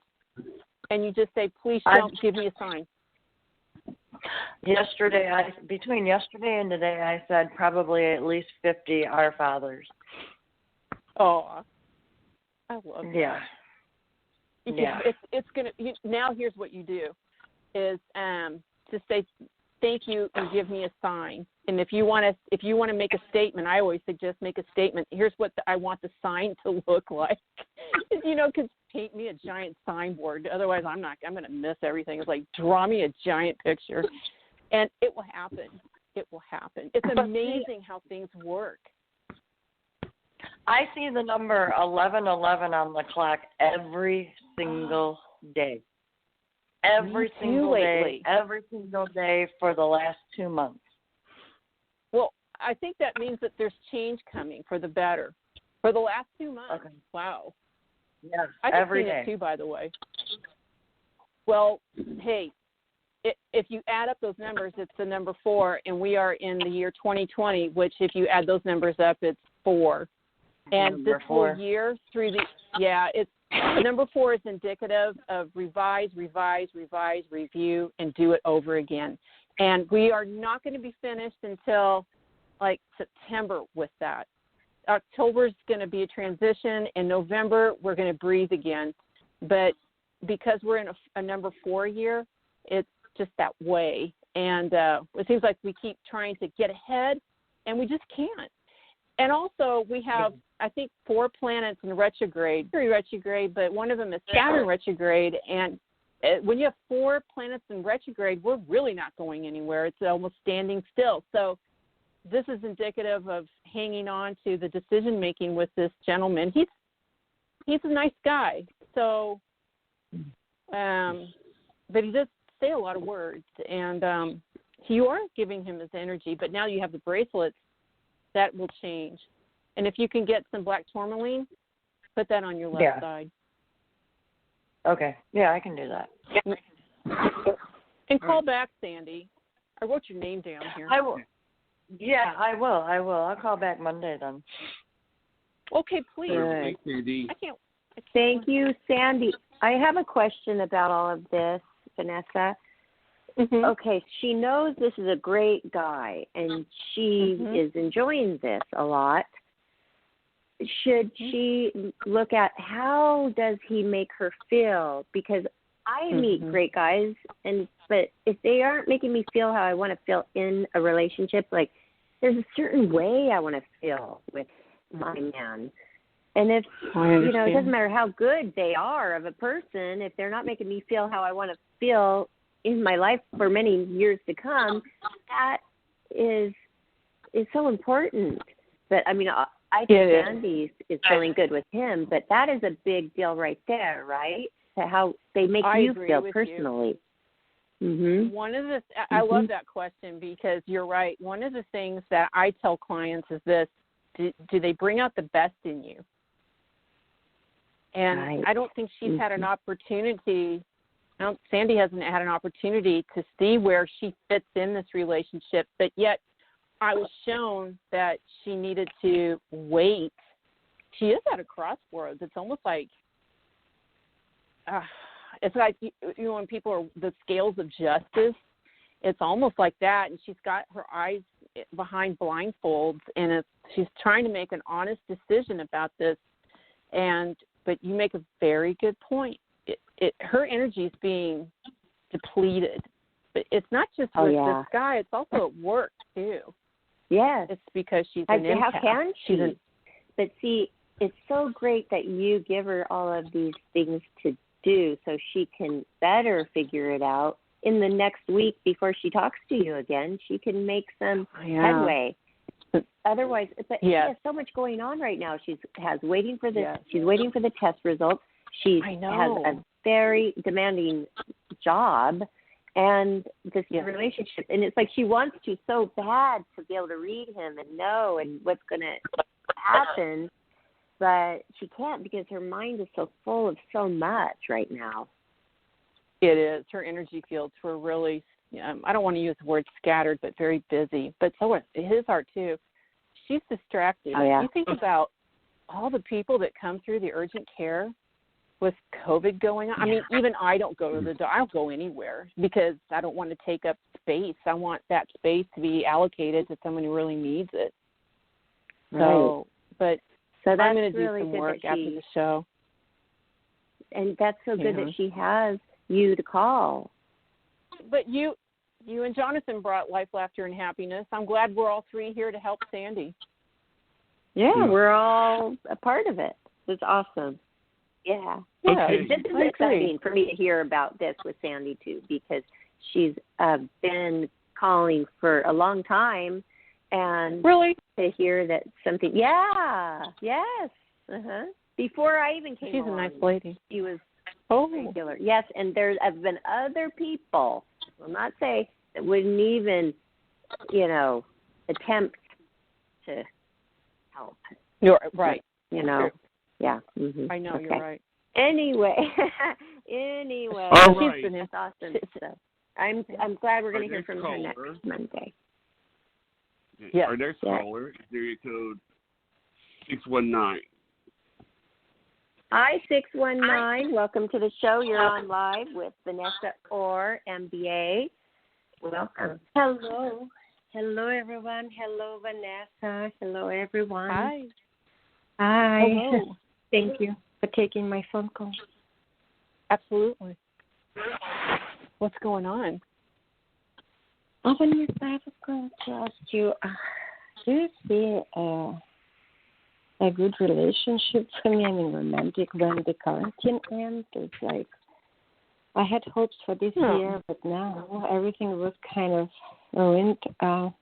and you just say, please don't give me a sign. Between yesterday and today, I said probably at least 50 Our Fathers. Oh, I love that. Yeah. It's gonna. Now here's what you do: is to say thank you and give me a sign. And if you want to make a statement, I always suggest make a statement. Here's what I want the sign to look like. Because paint me a giant signboard. Otherwise, I'm going to miss everything. It's like draw me a giant picture, and it will happen. It will happen. It's amazing how things work. I see the number 1111 on the clock every single day. Every single day for the last 2 months. Well, I think that means that there's change coming for the better. For the last 2 months. Okay. Wow. Yes, every day. I've seen it too, by the way. Well, hey, if you add up those numbers, it's the number 4, and we are in the year 2020, which if you add those numbers up, it's 4. And number this 4. Whole year through it's the number 4 is indicative of revise, review, and do it over again. And we are not going to be finished until September with that. October is going to be a transition. In November, we're going to breathe again. But because we're in a number 4 year, it's just that way. And it seems like we keep trying to get ahead, and we just can't. And also, we have, I think, 4 planets in retrograde, but one of them is Saturn retrograde. And when you have 4 planets in retrograde, we're really not going anywhere. It's almost standing still. So this is indicative of hanging on to the decision-making with this gentleman. He's a nice guy. So, but he does say a lot of words. And you are giving him his energy, but now you have the bracelets. That will change. And if you can get some black tourmaline, put that on your left side. Okay. Yeah, I can do that. And call back, Sandy. I wrote your name down here. I will. Yeah, I will. I'll call back Monday then. Okay, please. Thanks, Sandy. Thank you, Sandy. I have a question about all of this, Vanessa. Mm-hmm. Okay, she knows this is a great guy, and she is enjoying this a lot. Should she look at how does he make her feel? Because I meet great guys, but if they aren't making me feel how I want to feel in a relationship, there's a certain way I want to feel with my man. And if, it doesn't matter how good they are of a person, if they're not making me feel how I want to feel in my life for many years to come, that is so important. But I think Sandy is feeling good with him, but that is a big deal right there, right? How they make you feel personally. Mm-hmm. One of the I love that question because you're right. One of the things that I tell clients is this: do they bring out the best in you? And I don't think she's had an opportunity. Sandy hasn't had an opportunity to see where she fits in this relationship, but yet I was shown that she needed to wait. She is at a crossroads. It's almost like, when people are the scales of justice, it's almost like that. And she's got her eyes behind blindfolds, and she's trying to make an honest decision about this. But you make a very good point. Her energy is being depleted, but it's not just with this guy; it's also at work too. Yes, it's because she's an empath. How can she? But see, it's so great that you give her all of these things to do, so she can better figure it out. In the next week before she talks to you again, she can make some headway. Otherwise, but she has so much going on right now. She's waiting for this. She's waiting for the test results. She has a very demanding job and this relationship. And it's like she wants to so bad to be able to read him and know and what's going to happen, but she can't because her mind is so full of so much right now. It is. Her energy fields were really, I don't want to use the word scattered, but very busy. But so his are too. She's distracted. You think about all the people that come through the urgent care with COVID going on. I mean, even I don't go to I don't go anywhere because I don't want to take up space. I want that space to be allocated to someone who really needs it. So I'm going to do some work after the show. And that's so good that she has you to call. But you and Jonathan brought life, laughter, and happiness. I'm glad we're all three here to help Sandy. Yeah, we're all a part of it. It's awesome. Yeah. Okay. This is exciting for me to hear about this with Sandy, too, because she's been calling for a long time. And to hear that something, before I even came She's on, a nice lady. She was regular. Yes, and there have been other people, will not say, that wouldn't even, attempt to help. You're right. True. Yeah. Mm-hmm. I know, you're right. Anyway. All right. That's awesome. So I'm glad we're going to hear from her next Monday. Yes. Our next caller is area code 619. Hi, 619. Welcome to the show. You're on live with Vanessa Orr MBA. Welcome. Hello. Hello, everyone. Hello, Vanessa. Hello, everyone. Hi. Hello. Thank you for taking my phone call. Absolutely. What's going on? Vanessa, I was going to ask you, do you see a good relationship for me, romantic, when the quarantine ends? It's like I had hopes for this year, but now everything was kind of ruined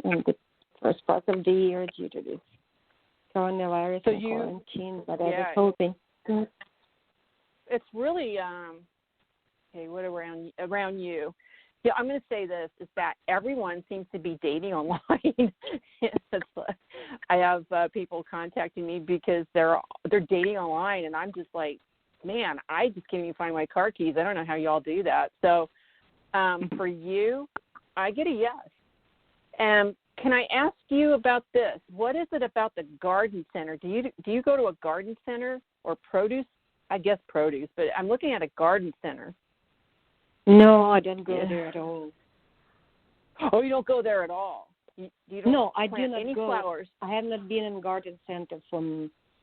in the first part of the year due to this coronavirus and quarantine, but I was hoping. It's really, what around you? Yeah, I'm going to say this, is that everyone seems to be dating online. I have people contacting me because they're dating online, and I'm just like, man, I just can't even find my car keys. I don't know how y'all do that. So for you, I get a yes. Can I ask you about this? What is it about the garden center? Do you go to a garden center or produce? I guess produce, but I'm looking at a garden center. No, I don't go there at all. Oh, you don't go there at all? You don't no, I plant do not any go. Flowers? I have not been in a garden center for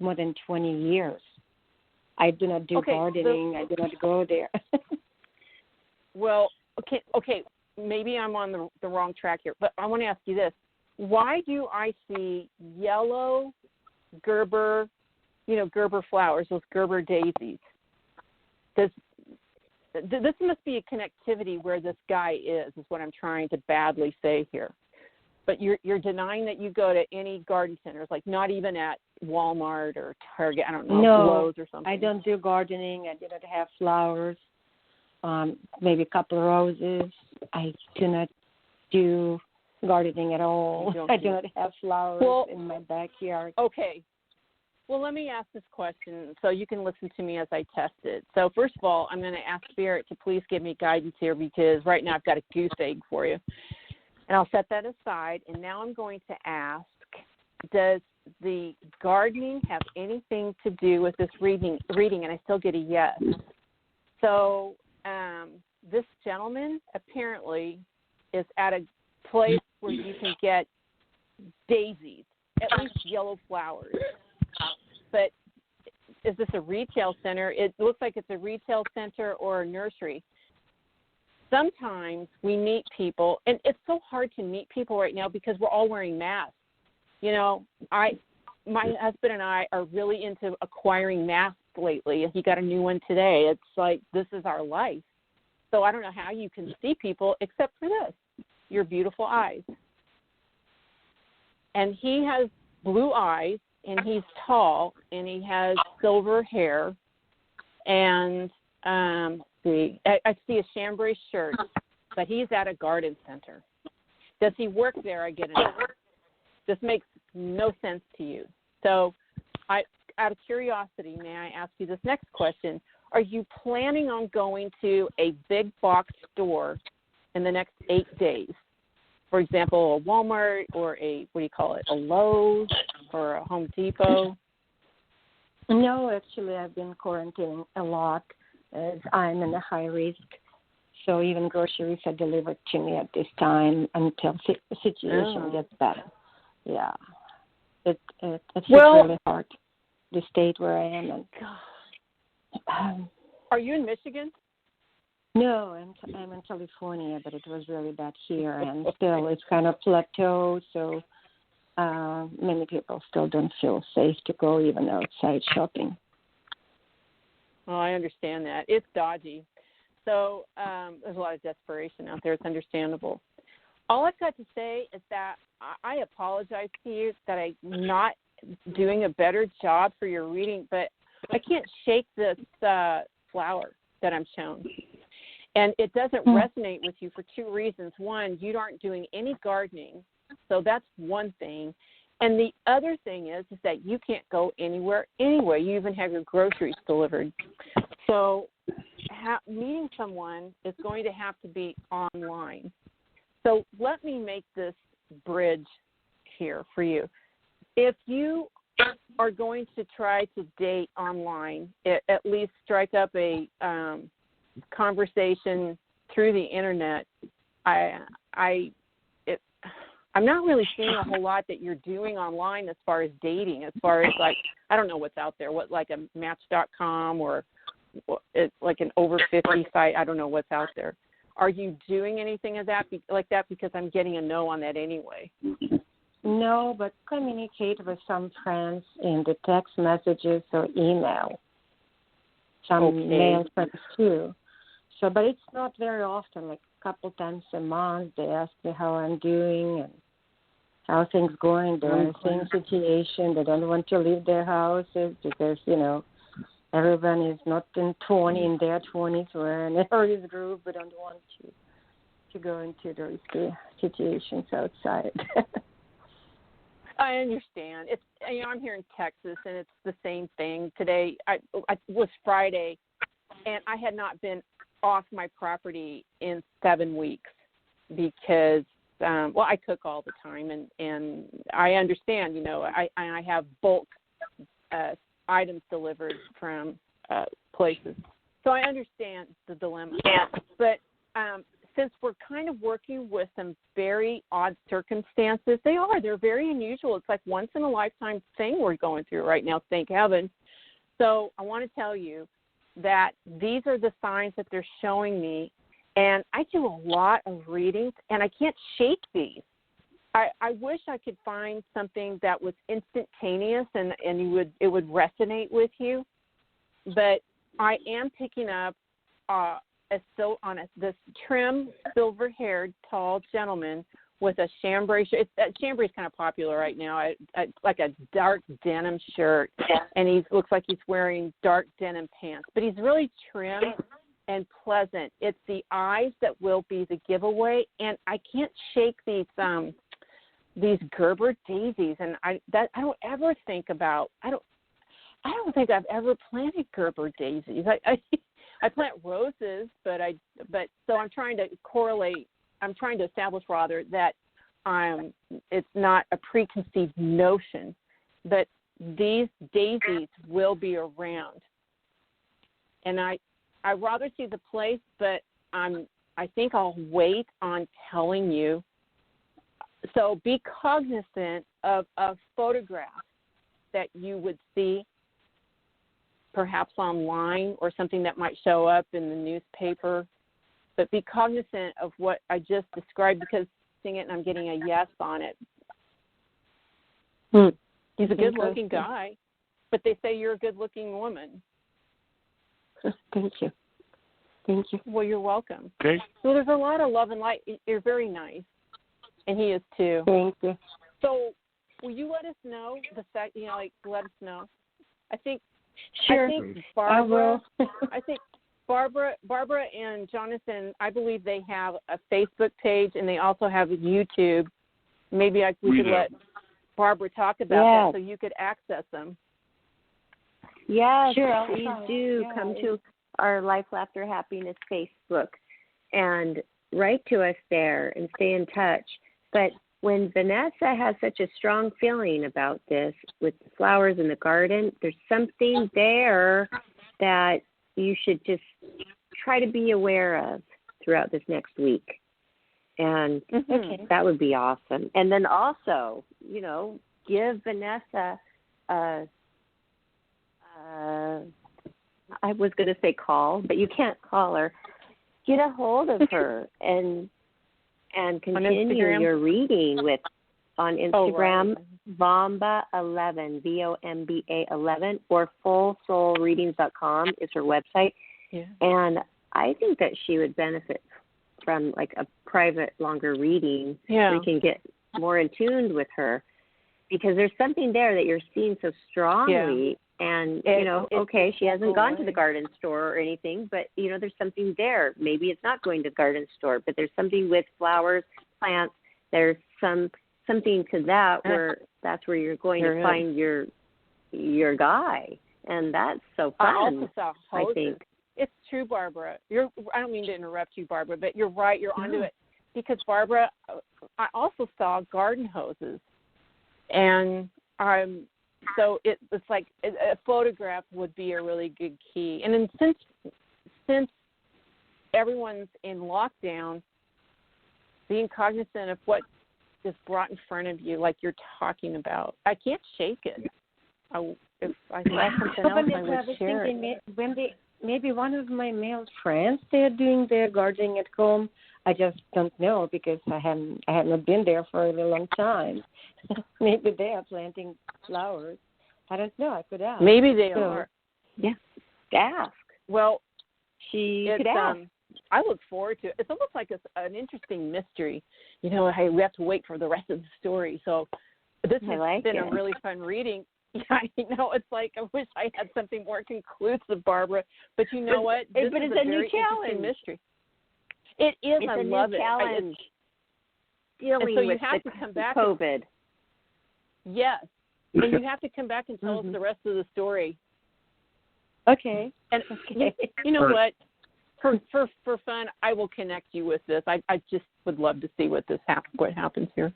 more than 20 years. I do not do gardening. I do not go there. Well, okay. Maybe I'm on the wrong track here, but I want to ask you this. Why do I see yellow Gerber, Gerber flowers, those Gerber daisies? This must be a connectivity where this guy is what I'm trying to badly say here. But you're denying that you go to any garden centers, like not even at Walmart or Target, I don't know, Lowe's or something. I don't do gardening. I do not have flowers, maybe a couple of roses. I do not do gardening at all. I do not have flowers in my backyard. Okay. Well, let me ask this question so you can listen to me as I test it. So first of all, I'm going to ask Spirit to please give me guidance here because right now I've got a goose egg for you. And I'll set that aside. And now I'm going to ask, does the gardening have anything to do with this reading? And I still get a yes. So this gentleman apparently is at a place where you can get daisies, at least yellow flowers. But is this a retail center? It looks like it's a retail center or a nursery. Sometimes we meet people, and it's so hard to meet people right now because we're all wearing masks. You know, my husband and I are really into acquiring masks lately. He got a new one today. It's like this is our life. So I don't know how you can see people except for this, your beautiful eyes. And he has blue eyes, and he's tall, and he has silver hair, and I see a chambray shirt, but he's at a garden center. Does he work there? I get it. This makes no sense to you. So out of curiosity, may I ask you this next question? Are you planning on going to a big box store in the next 8 days? For example, a Walmart or a Lowe's or a Home Depot? No, actually, I've been quarantining a lot as I'm in a high risk. So even groceries are delivered to me at this time until the situation gets better. Yeah, it's really hard. The state where I am in. Are you in Michigan? No, I'm in California, but it was really bad here, and still it's kind of plateau, so many people still don't feel safe to go even outside shopping. Well, I understand that. It's dodgy. So there's a lot of desperation out there. It's understandable. All I've got to say is that I apologize to you that I'm not doing a better job for your reading, but I can't shake this flower that I'm shown. And it doesn't resonate with you for two reasons. One, you aren't doing any gardening, so that's one thing. And the other thing is that you can't go anywhere anyway. You even have your groceries delivered. So meeting someone is going to have to be online. So let me make this bridge here for you. If you are going to try to date online, at least strike up a conversation through the internet, I'm not really seeing a whole lot that you're doing online as far as dating, as far as like, I don't know what's out there, like a Match.com or like an over 50 site. I don't know what's out there. Are you doing anything of that like that? Because I'm getting a no on that anyway. No, but communicate with some friends in the text messages or email. Some mail friends too. So, but it's not very often, like a couple times a month. They ask me how I'm doing and how things going. They're in the same situation. They don't want to leave their houses because, you know, everyone is not in their 20s. We're in a risk group. We don't want to go into the risky situations outside. I understand. It's I'm here in Texas, and it's the same thing. Today, I was Friday, and I had not been off my property in 7 weeks because, I cook all the time, and I understand. You know, I have bulk items delivered from places, so I understand the dilemma. But since we're kind of working with some very odd circumstances, they're very unusual. It's like once in a lifetime thing we're going through right now, thank heaven. So I want to tell you that these are the signs that they're showing me, and I do a lot of readings, and I can't shake these. I wish I could find something that was instantaneous and it would resonate with you, but I am picking up this trim, silver-haired, tall gentleman with a chambray shirt. Chambray is kind of popular right now. Like a dark denim shirt, and he looks like he's wearing dark denim pants. But he's really trim and pleasant. It's the eyes that will be the giveaway, and I can't shake these Gerber daisies. And I don't ever think about. I don't think I've ever planted Gerber daisies. I plant roses, but so I'm trying to correlate. I'm trying to establish rather that it's not a preconceived notion, but these daisies will be around, and I rather see the place, but I think I'll wait on telling you. So be cognizant of a photograph that you would see perhaps online or something that might show up in the newspaper, but be cognizant of what I just described, because seeing it and I'm getting a yes on it. He's a good-looking guy, but they say you're a good-looking woman. Thank you. Thank you. Well, you're welcome. Okay. So there's a lot of love and light. You're very nice, and he is too. Thank you. So will you let us know let us know? Sure. I think Barbara. I will. I think Barbara and Jonathan, I believe they have a Facebook page and they also have a YouTube. Maybe we could let Barbara talk about that so you could access them. Yes, sure, please do come to our Life, Laughter, Happiness Facebook and write to us there and stay in touch. But when Vanessa has such a strong feeling about this with the flowers in the garden, there's something there that you should just try to be aware of throughout this next week. And that would be awesome. And then also, give Vanessa I was going to say call, but you can't call her. Get a hold of her and continue your reading on Instagram, Vomba11, VOMBA 11, or FullSoulReadings.com is her website. Yeah. And I think that she would benefit from like a private, longer reading. Yeah. We can get more in tune with her, because there's something there that you're seeing so strongly. Yeah. And, she hasn't gone to the garden store or anything, but, there's something there. Maybe it's not going to the garden store, but there's something with flowers, plants. There's something to that where that's where you're going to find your guy. And that's so fun, I also saw hoses. I think. It's true, Barbara. I don't mean to interrupt you, Barbara, but you're right. You're onto it. Because, Barbara, I also saw garden hoses. And so it's like a photograph would be a really good key. And then since everyone's in lockdown, being cognizant of what is brought in front of you, like you're talking about. I can't shake it. If I saw something else, I would share it. Maybe one of my male friends, they're doing their gardening at home. I just don't know, because I haven't been there for a really long time. Maybe they are planting flowers. I don't know. I could ask. Maybe they are. Yeah. Ask. Well, she could ask. I look forward to it. It's almost like an interesting mystery. Hey, we have to wait for the rest of the story. So this has been a really fun reading. Yeah, I know. It's like I wish I had something more conclusive, Barbara. But you know what? This is a new very challenge. interesting mystery. It is. It's I a love new it. Challenge. Dealing so you with have to come back COVID. Yes. And you have to come back and tell us the rest of the story. Okay. And you know what? For fun, I will connect you with this. I just would love to see what happens here.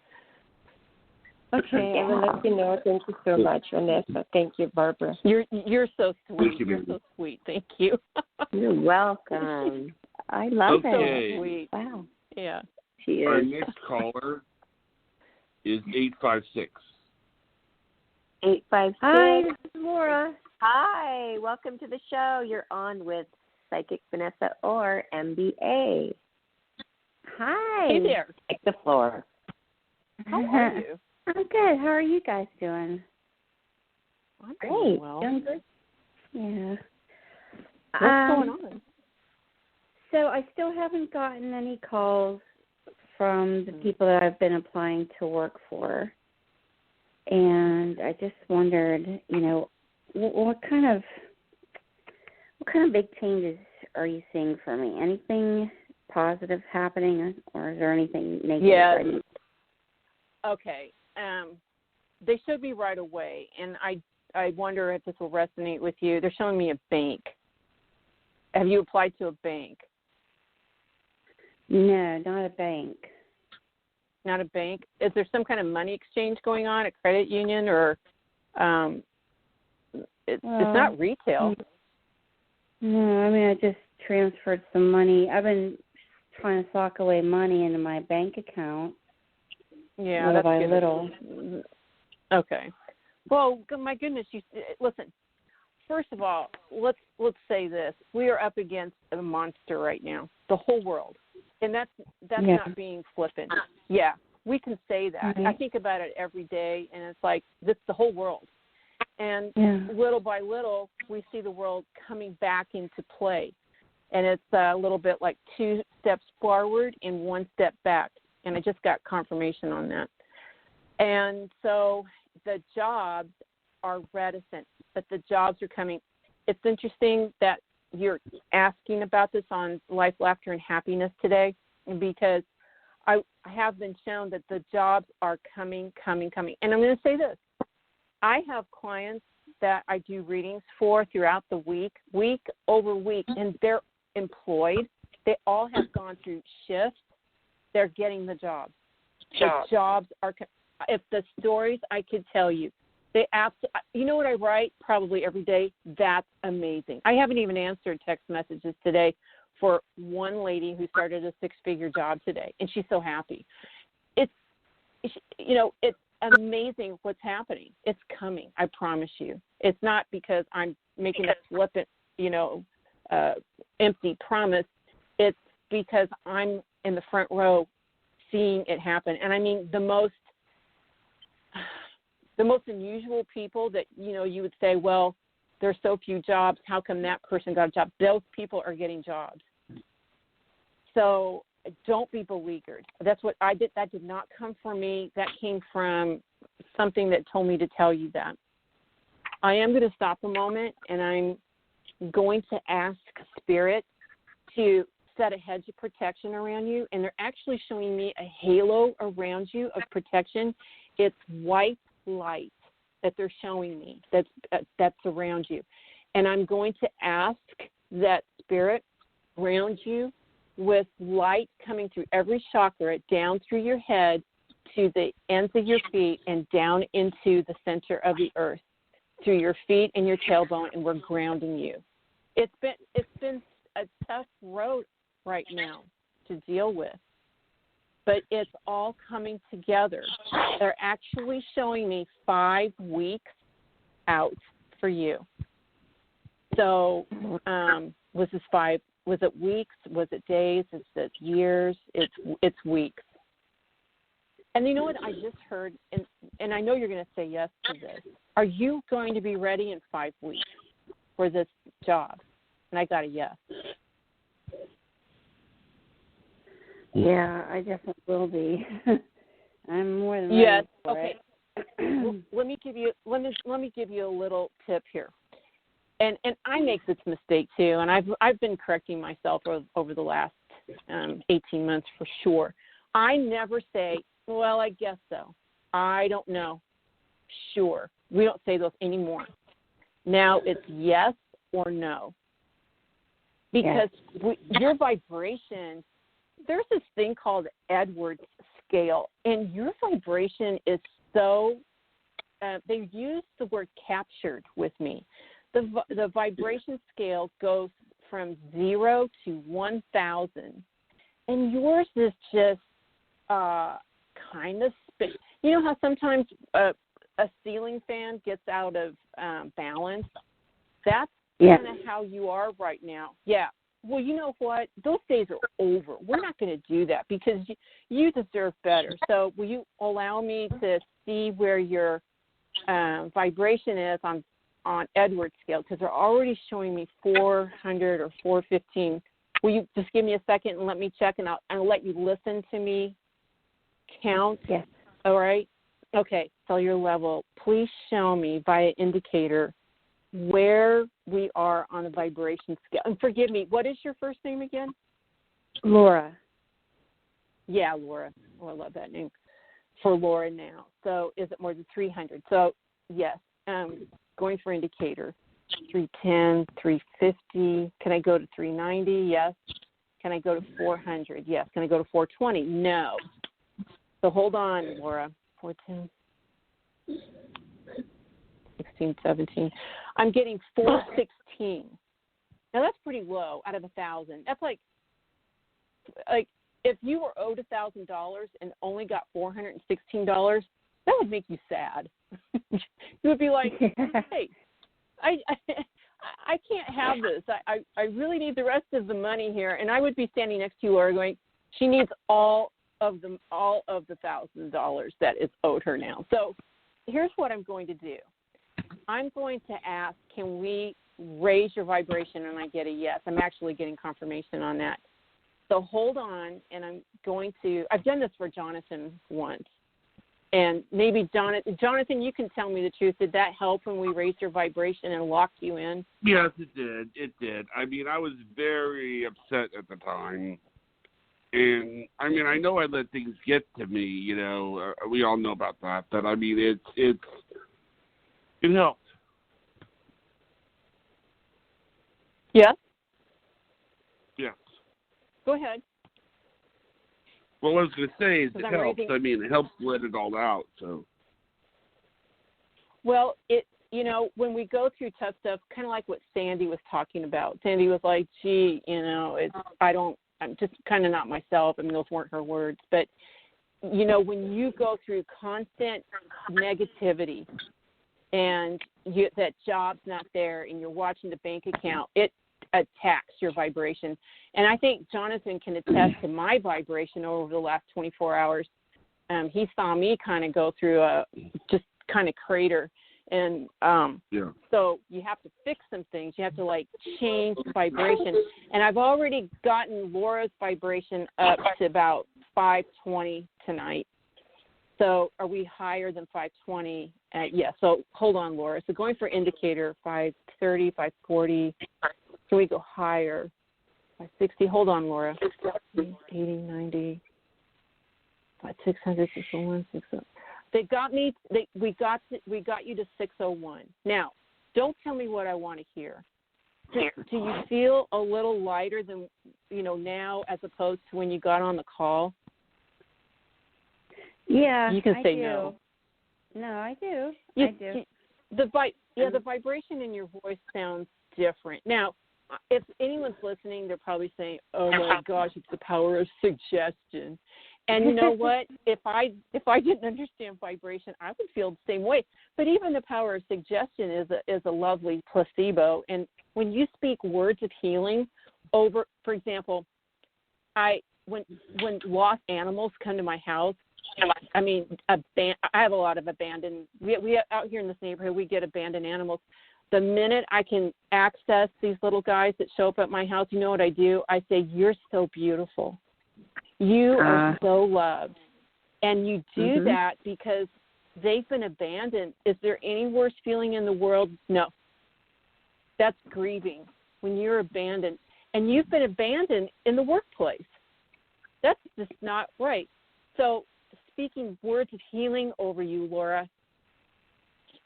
Okay, I will let you know. Thank you so much, Vanessa. Thank you, Barbara. You're so sweet. You're so sweet. Thank you. You're welcome. I love it. So sweet. Wow. Yeah. She is. Our next caller is 856. 856. Hi, this is Laura. Hi, welcome to the show. You're on with Psychic Vanessa Orr MBA. Hi. Hey there. Take the floor. How are you? I'm good. How are you guys doing? I'm doing well. Doing good? Yeah. What's going on? So I still haven't gotten any calls from the people that I've been applying to work for. And I just wondered, what kind of big changes are you seeing for me? Anything positive happening, or is there anything negative? Yes. Okay. They should be right away, and I wonder if this will resonate with you. They're showing me a bank. Have you applied to a bank? No, not a bank. Not a bank? Is there some kind of money exchange going on, a credit union, or it's not retail? No, I mean, I just transferred some money. I've been trying to sock away money into my bank account. Yeah, little that's by good. little. Okay. Well, my goodness, listen. First of all, let's say this: we are up against a monster right now, the whole world, and that's not being flippant. Yeah, we can say that. Mm-hmm. I think about it every day, and it's like this: the whole world. And little by little, we see the world coming back into play, and it's a little bit like 2 steps forward and 1 step back. And I just got confirmation on that. And so the jobs are reticent, but the jobs are coming. It's interesting that you're asking about this on Life, Laughter, and Happiness today, because I have been shown that the jobs are coming. And I'm going to say this. I have clients that I do readings for throughout the week over week, and they're employed. They all have gone through shifts. They're getting the jobs. The jobs are, if the stories I could tell you, you know what I write probably every day? That's amazing. I haven't even answered text messages today for one lady who started a 6-figure job today, and she's so happy. It's amazing what's happening. It's coming. I promise you. It's not because I'm making a flippant, empty promise. It's because I'm in the front row seeing it happen. And I mean, the most unusual people that, you would say, well, there's so few jobs. How come that person got a job? Those people are getting jobs. So don't be beleaguered. That's what I did. That did not come from me. That came from something that told me to tell you that. I am going to stop a moment, and I'm going to ask Spirit to set a hedge of protection around you, and they're actually showing me a halo around you of protection. It's white light that they're showing me that's around you. And I'm going to ask that Spirit around you with light coming through every chakra, down through your head to the ends of your feet and down into the center of the earth, through your feet and your tailbone, and we're grounding you. It's been a tough road right now to deal with, but it's all coming together. They're actually showing me 5 weeks out for you. So was it weeks? Was it days? Is it years? It's weeks. And you know what I just heard, and I know you're going to say yes to this. Are you going to be ready in 5 weeks for this job? And I got a yes. Yeah, I definitely will be. I'm more than yes. ready for it. Let me give you a little tip here. And I make this mistake too, and I've been correcting myself over the last 18 months for sure. I never say, well, I guess so. I don't know. Sure. We don't say those anymore. Now it's yes or no. Because your vibration, there's this thing called Edwards scale, and your vibration is so, they use the word captured with me. The vibration scale goes from 0 to 1,000, and yours is just kind of spin. You know how sometimes a ceiling fan gets out of balance? That's kind of how you are right now. Yeah. Well, you know what? Those days are over. We're not going to do that because you deserve better. So will you allow me to see where your vibration is on Edwards scale, because they're already showing me 400 or 415. Will you just give me a second and let me check, and I'll let you listen to me count? Yes. All right? Okay, cellular level. Please show me via indicator where we are on the vibration scale. And forgive me, what is your first name again? Laura. Yeah, Laura. Oh, I love that name. For Laura now. So is it more than 300? So, yes. going for indicator. 310, 350. Can I go to 390? Yes. Can I go to 400? Yes. Can I go to 420? No. So hold on, Laura. 410, 16, 17. I'm getting 416. Now that's pretty low out of 1,000. That's like if you were owed $1,000 and only got $416, that would make you sad. You would be like, hey, I can't have this. I really need the rest of the money here. And I would be standing next to you, Laura, going, she needs all of the $1,000 that is owed her now. So here's what I'm going to do. I'm going to ask, can we raise your vibration? And I get a yes. I'm actually getting confirmation on that. So hold on, and I've done this for Jonathan once. And maybe, Jonathan, you can tell me the truth. Did that help when we raised your vibration and locked you in? Yes, it did. It did. I mean, I was very upset at the time. And, I mean, I know I let things get to me, you know. We all know about that. But, I mean, it helped. Yeah? Yes. Go ahead. Well, what I was going to say is it helps. I mean, it helps let it all out. So. Well, when we go through tough stuff, kind of like what Sandy was talking about. Sandy was like, gee, I'm just kind of not myself. I mean, those weren't her words. But, when you go through constant negativity and that job's not there and you're watching the bank account, it attacks your vibration. And I think Jonathan can attest to my vibration over the last 24 hours. He saw me kind of go through a just kind of crater. And so you have to fix some things. You have to, change the vibration. And I've already gotten Laura's vibration up to about 520 tonight. So are we higher than 520? Yeah, so hold on, Laura. So going for indicator, 530, 540. Can we go higher? 560. Hold on, Laura. 80, 90, 600, 601, 601. They got me. We got you to 601. Now, don't tell me what I want to hear. Do you feel a little lighter than now as opposed to when you got on the call? Yeah, you can say do. no. No, I do. I do. The vibration in your voice sounds different. Now, if anyone's listening, they're probably saying, "Oh my gosh, it's the power of suggestion." And you know what? If I didn't understand vibration, I would feel the same way. But even the power of suggestion is a lovely placebo. And when you speak words of healing over, for example, when lost animals come to my house, I mean, I have a lot of abandoned. We out here in this neighborhood, we get abandoned animals. The minute I can access these little guys that show up at my house, you know what I do? I say, "You're so beautiful. You are so loved." And you do that because they've been abandoned. Is there any worse feeling in the world? No. That's grieving when you're abandoned. And you've been abandoned in the workplace. That's just not right. So speaking words of healing over you, Laura,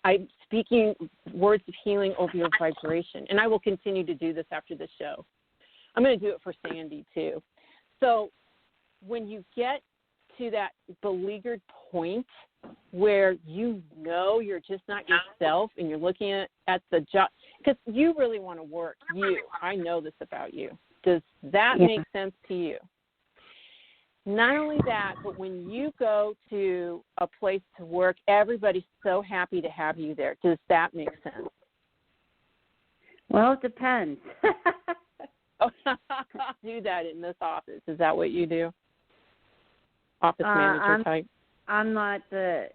I'm speaking words of healing over your vibration. And I will continue to do this after the show. I'm going to do it for Sandy, too. So when you get to that beleaguered point where you're just not yourself and you're looking at the job, because you really want to work. I know this about you. Does that make sense to you? Not only that, but when you go to a place to work, everybody's so happy to have you there. Does that make sense? Well, it depends. Do that in this office. Is that what you do? Office manager type? I'm not the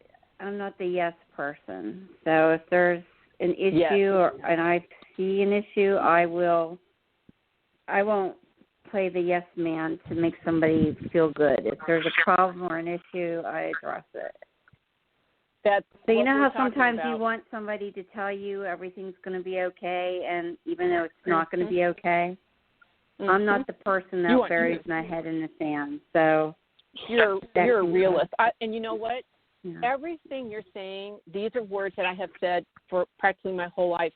yes person. So if there's an issue and I see an issue, I won't play the yes man to make somebody feel good. If there's a problem or an issue, I address it. So you know how sometimes you want somebody to tell you everything's going to be okay, and even though it's not going to be okay? I'm not the person that buries my head in the sand. So you're a realist. And you know what? everything you're saying, these are words that I have said for practically my whole life.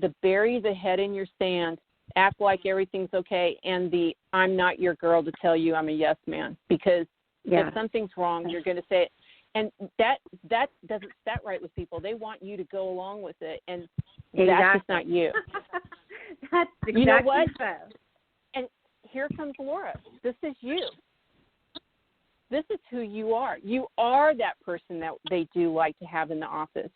The bury the head in your sand, act like everything's okay, and the I'm not your girl to tell you I'm a yes man. Because if something's wrong, you're going to say it. And that doesn't set right with people. They want you to go along with it, and that's just not you. That's exactly you know what? So. And here comes Laura. This is you. This is who you are. You are that person that they do like to have in the office.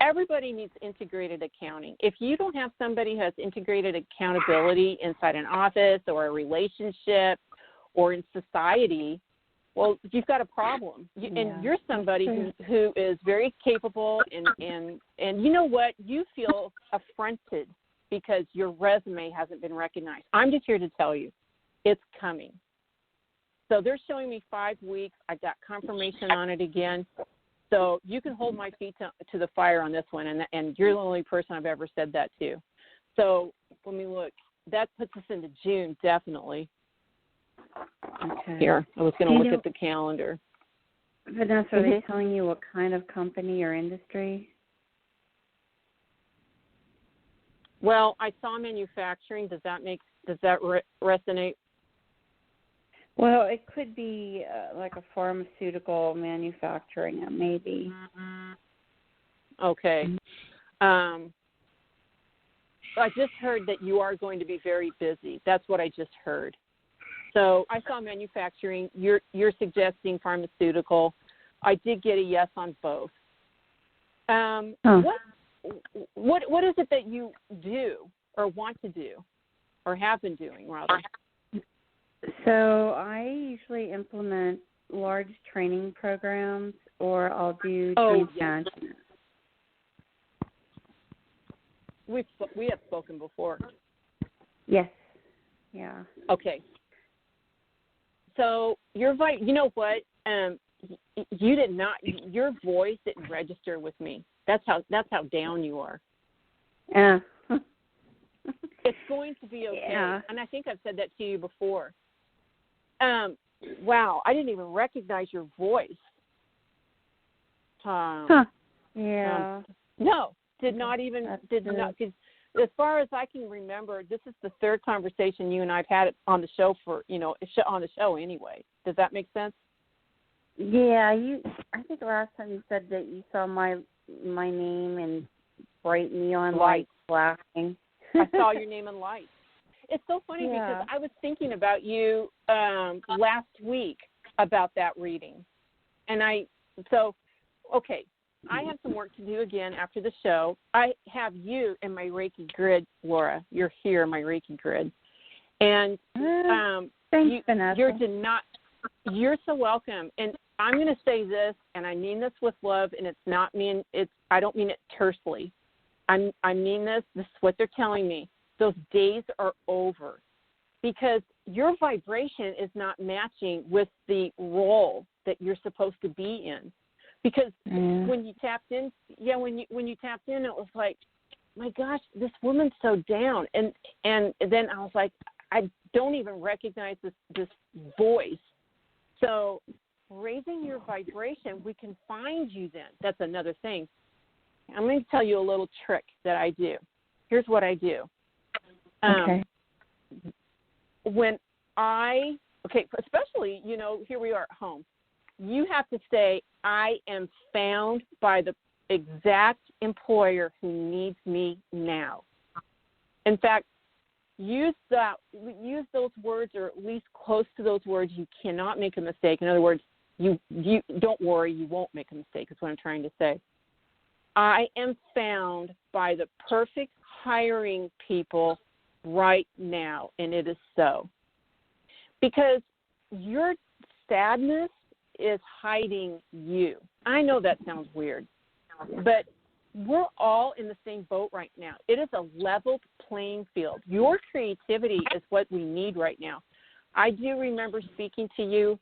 Everybody needs integrated accounting. If you don't have somebody who has integrated accountability inside an office or a relationship or in society, well, you've got a problem. And you're somebody who is very capable, and you know what? You feel affronted because your resume hasn't been recognized. I'm just here to tell you, it's coming. So they're showing me 5 weeks. I got confirmation on it again. So you can hold my feet to the fire on this one, and you're the only person I've ever said that to. So let me look. That puts us into June, definitely. Okay. Here, I was going to look at the calendar. Vanessa, are they telling you what kind of company or industry? Well, I saw manufacturing. Does that resonate? Well, it could be like a pharmaceutical manufacturing, maybe. Okay. I just heard that you are going to be very busy. That's what I just heard. So I saw manufacturing. You're suggesting pharmaceutical. I did get a yes on both. What is it that you do or want to do or have been doing, rather? So I usually implement large training programs, or I'll do change management. We have spoken before. Yes. Yeah. Okay. So you know what? You did not. Your voice didn't register with me. That's how down you are. Yeah. It's going to be okay. Yeah. And I think I've said that to you before. Wow, I didn't even recognize your voice. Yeah. No, did not. Because as far as I can remember, this is the third conversation you and I've had on the show on the show anyway. Does that make sense? Yeah, I think last time you said that you saw my name in bright neon lights flashing. I saw your name in lights. It's so funny because I was thinking about you last week about that reading. And I have some work to do again after the show. I have you in my Reiki grid, Laura. You're here in my Reiki grid. And thanks, Vanessa. You're so welcome. And I'm going to say this, and I mean this with love, and I don't mean it tersely. I mean this. This is what they're telling me. Those days are over because your vibration is not matching with the role that you're supposed to be in. Because when you tapped in, when you tapped in, it was like, my gosh, this woman's so down. And then I was like, I don't even recognize this voice. So raising your vibration, we can find you then. That's another thing. I'm going to tell you a little trick that I do. Here's what I do. Especially, here we are at home. You have to say, I am found by the exact employer who needs me now. In fact, use those words, or at least close to those words. You cannot make a mistake. In other words, you don't worry, you won't make a mistake is what I'm trying to say. I am found by the perfect hiring people right now, and it is so. Because your sadness is hiding you. I know that sounds weird, but we're all in the same boat right now. It is a leveled playing field. Your creativity is what we need right now. I do remember speaking to you,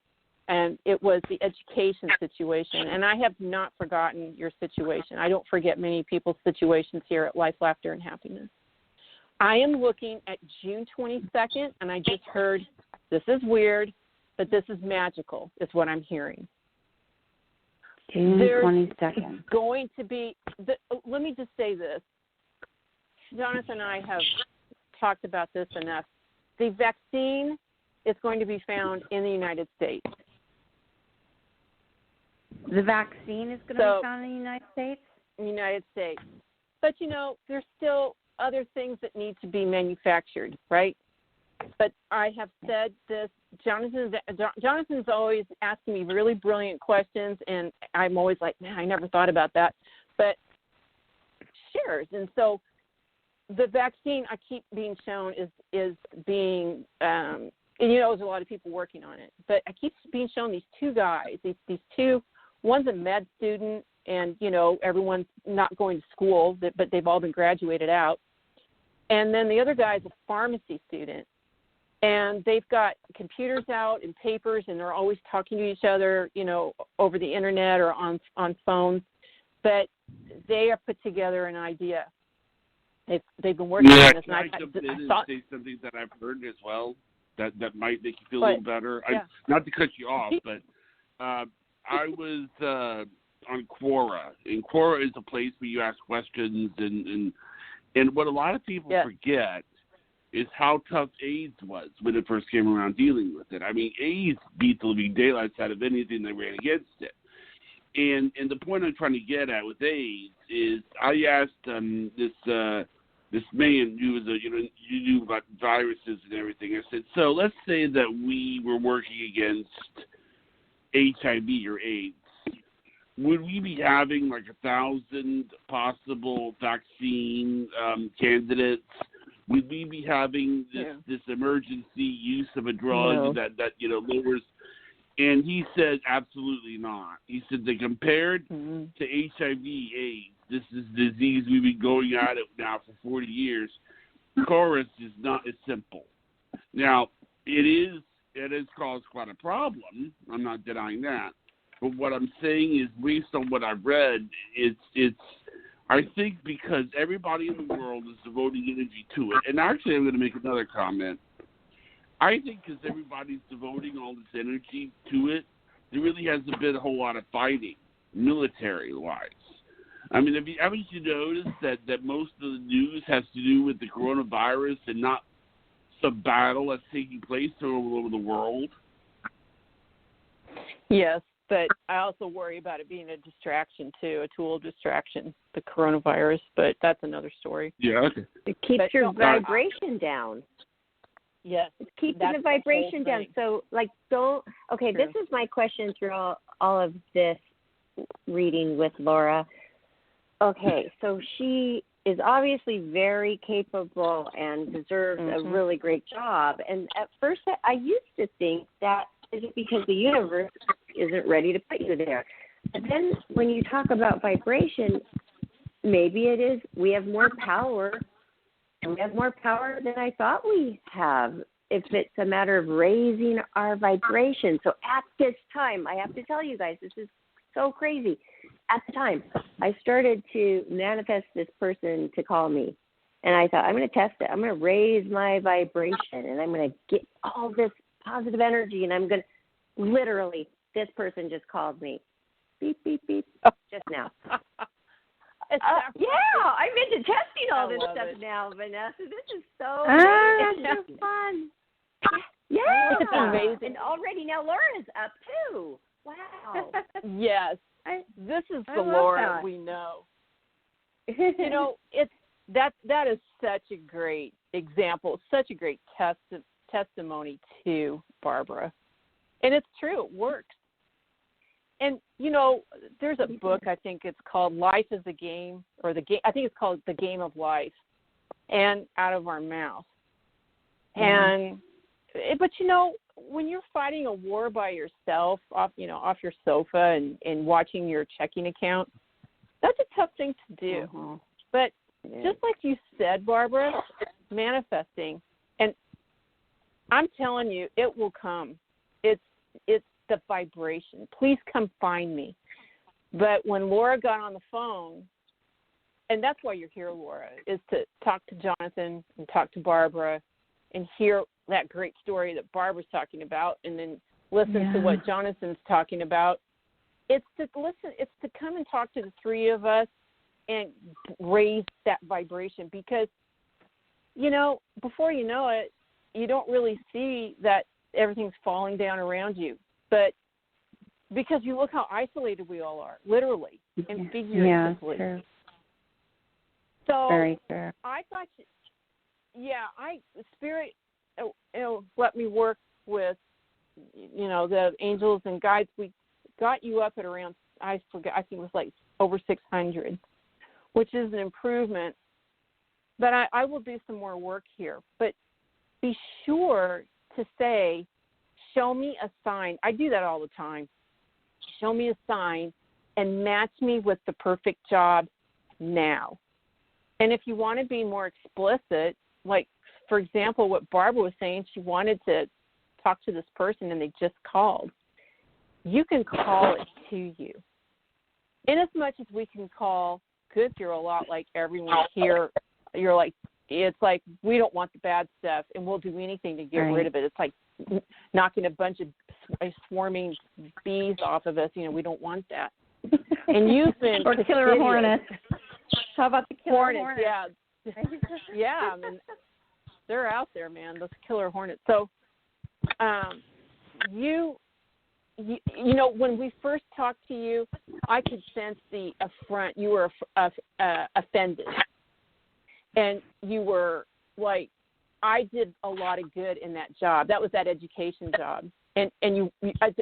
and it was the education situation, and I have not forgotten your situation. I don't forget many people's situations here at Life, Laughter, and Happiness. I am looking at June 22nd, and I just heard, this is weird, but this is magical, is what I'm hearing. June 22nd. Going to be, let me just say this. Jonathan and I have talked about this enough. The vaccine is going to be found in the United States. The vaccine is going to be found in the United States? United States. But, there's still other things that need to be manufactured, right? But I have said this. Jonathan's always asking me really brilliant questions, and I'm always like, man, I never thought about that. But shares. And so the vaccine I keep being shown is being, and there's a lot of people working on it. But I keep being shown these two guys, these two, one's a med student, and, everyone's not going to school, but they've all been graduated out. And then the other guy is a pharmacy student. And they've got computers out and papers, and they're always talking to each other, over the internet or on phones. But they have put together an idea. They've been working on this. Can I jump in and say something that I've heard as well that might make you feel a little better? Yeah. Not to cut you off, but I was on Quora, and Quora is a place where you ask questions, and what a lot of people forget is how tough AIDS was when it first came around dealing with it. I mean, AIDS beat the living daylights out of anything that ran against it. And the point I'm trying to get at with AIDS is I asked this man who was you knew about viruses and everything. I said, so let's say that we were working against HIV or AIDS. Would we be having like 1,000 possible vaccine candidates? Would we be having this emergency use of a drug that lowers? And he said, absolutely not. He said that compared to HIV/AIDS, this is a disease we've been going at it now for 40 years. Chorus is not as simple. Now, it has caused quite a problem. I'm not denying that. But what I'm saying is, based on what I've read, it's I think because everybody in the world is devoting energy to it. And actually, I'm going to make another comment. I think because everybody's devoting all this energy to it, there really hasn't been a whole lot of fighting, military-wise. I mean, haven't you noticed that most of the news has to do with the coronavirus and not some battle that's taking place all over the world? Yes, but I also worry about it being a distraction, too, a tool of distraction, the coronavirus, but that's another story. Yeah, okay. It keeps your vibration down. Yes. It's keeping the vibration down. So, this is my question through all of this reading with Laura. Okay, so she is obviously very capable and deserves a really great job. And at first, I used to think that is it because the universe isn't ready to put you there. But then when you talk about vibration, maybe it is we have more power, and we have more power than I thought we have. If it's a matter of raising our vibration. So at this time, I have to tell you guys, this is so crazy. At the time, I started to manifest this person to call me. And I thought, I'm going to test it. I'm going to raise my vibration, and I'm going to get all this positive energy, and I'm going to literally, this person just called me. Beep, beep, beep, just now. I'm into testing all this stuff now, Vanessa. This is so fun. Yeah. It's amazing. And already now Laura's up, too. Wow. Yes. This is the Laura we know. It's that is such a great example, such a great testimony to Barbara. And it's true, it works. And, there's a book, I think it's called Life is a Game, or I think it's called The Game of Life, and Out of Our Mouth. And, but when you're fighting a war by yourself off your sofa and watching your checking account, that's a tough thing to do. But just like you said, Barbara, manifesting, and I'm telling you, it will come. It's the vibration. Please come find me. But when Laura got on the phone, and that's why you're here, Laura, is to talk to Jonathan and talk to Barbara and hear that great story that Barbara's talking about, and then listen to what Jonathan's talking about. it's to listen. It's to come and talk to the three of us and raise that vibration, because, before you know it, you don't really see that everything's falling down around you. But because you look how isolated we all are, literally and figuratively. Yeah, true. So very true. I thought, Spirit, let me work with, the angels and guides. We got you up at around, I think it was like over 600, which is an improvement. But I will do some more work here. But be sure to say, show me a sign. I do that all the time. Show me a sign and match me with the perfect job now. And if you want to be more explicit, like, for example, what Barbara was saying, she wanted to talk to this person and they just called. You can call it to you. In as much as we can call, because you're a lot like everyone here, you're like, it's like, we don't want the bad stuff and we'll do anything to get rid of it. It's like knocking a bunch of swarming bees off of us. We don't want that. And you've been or killer hornets. How about the killer hornets? Yeah. I mean, they're out there, man. Those killer hornets. So, when we first talked to you, I could sense the affront. You were offended, and you were like, I did a lot of good in that job. That was that education job. And you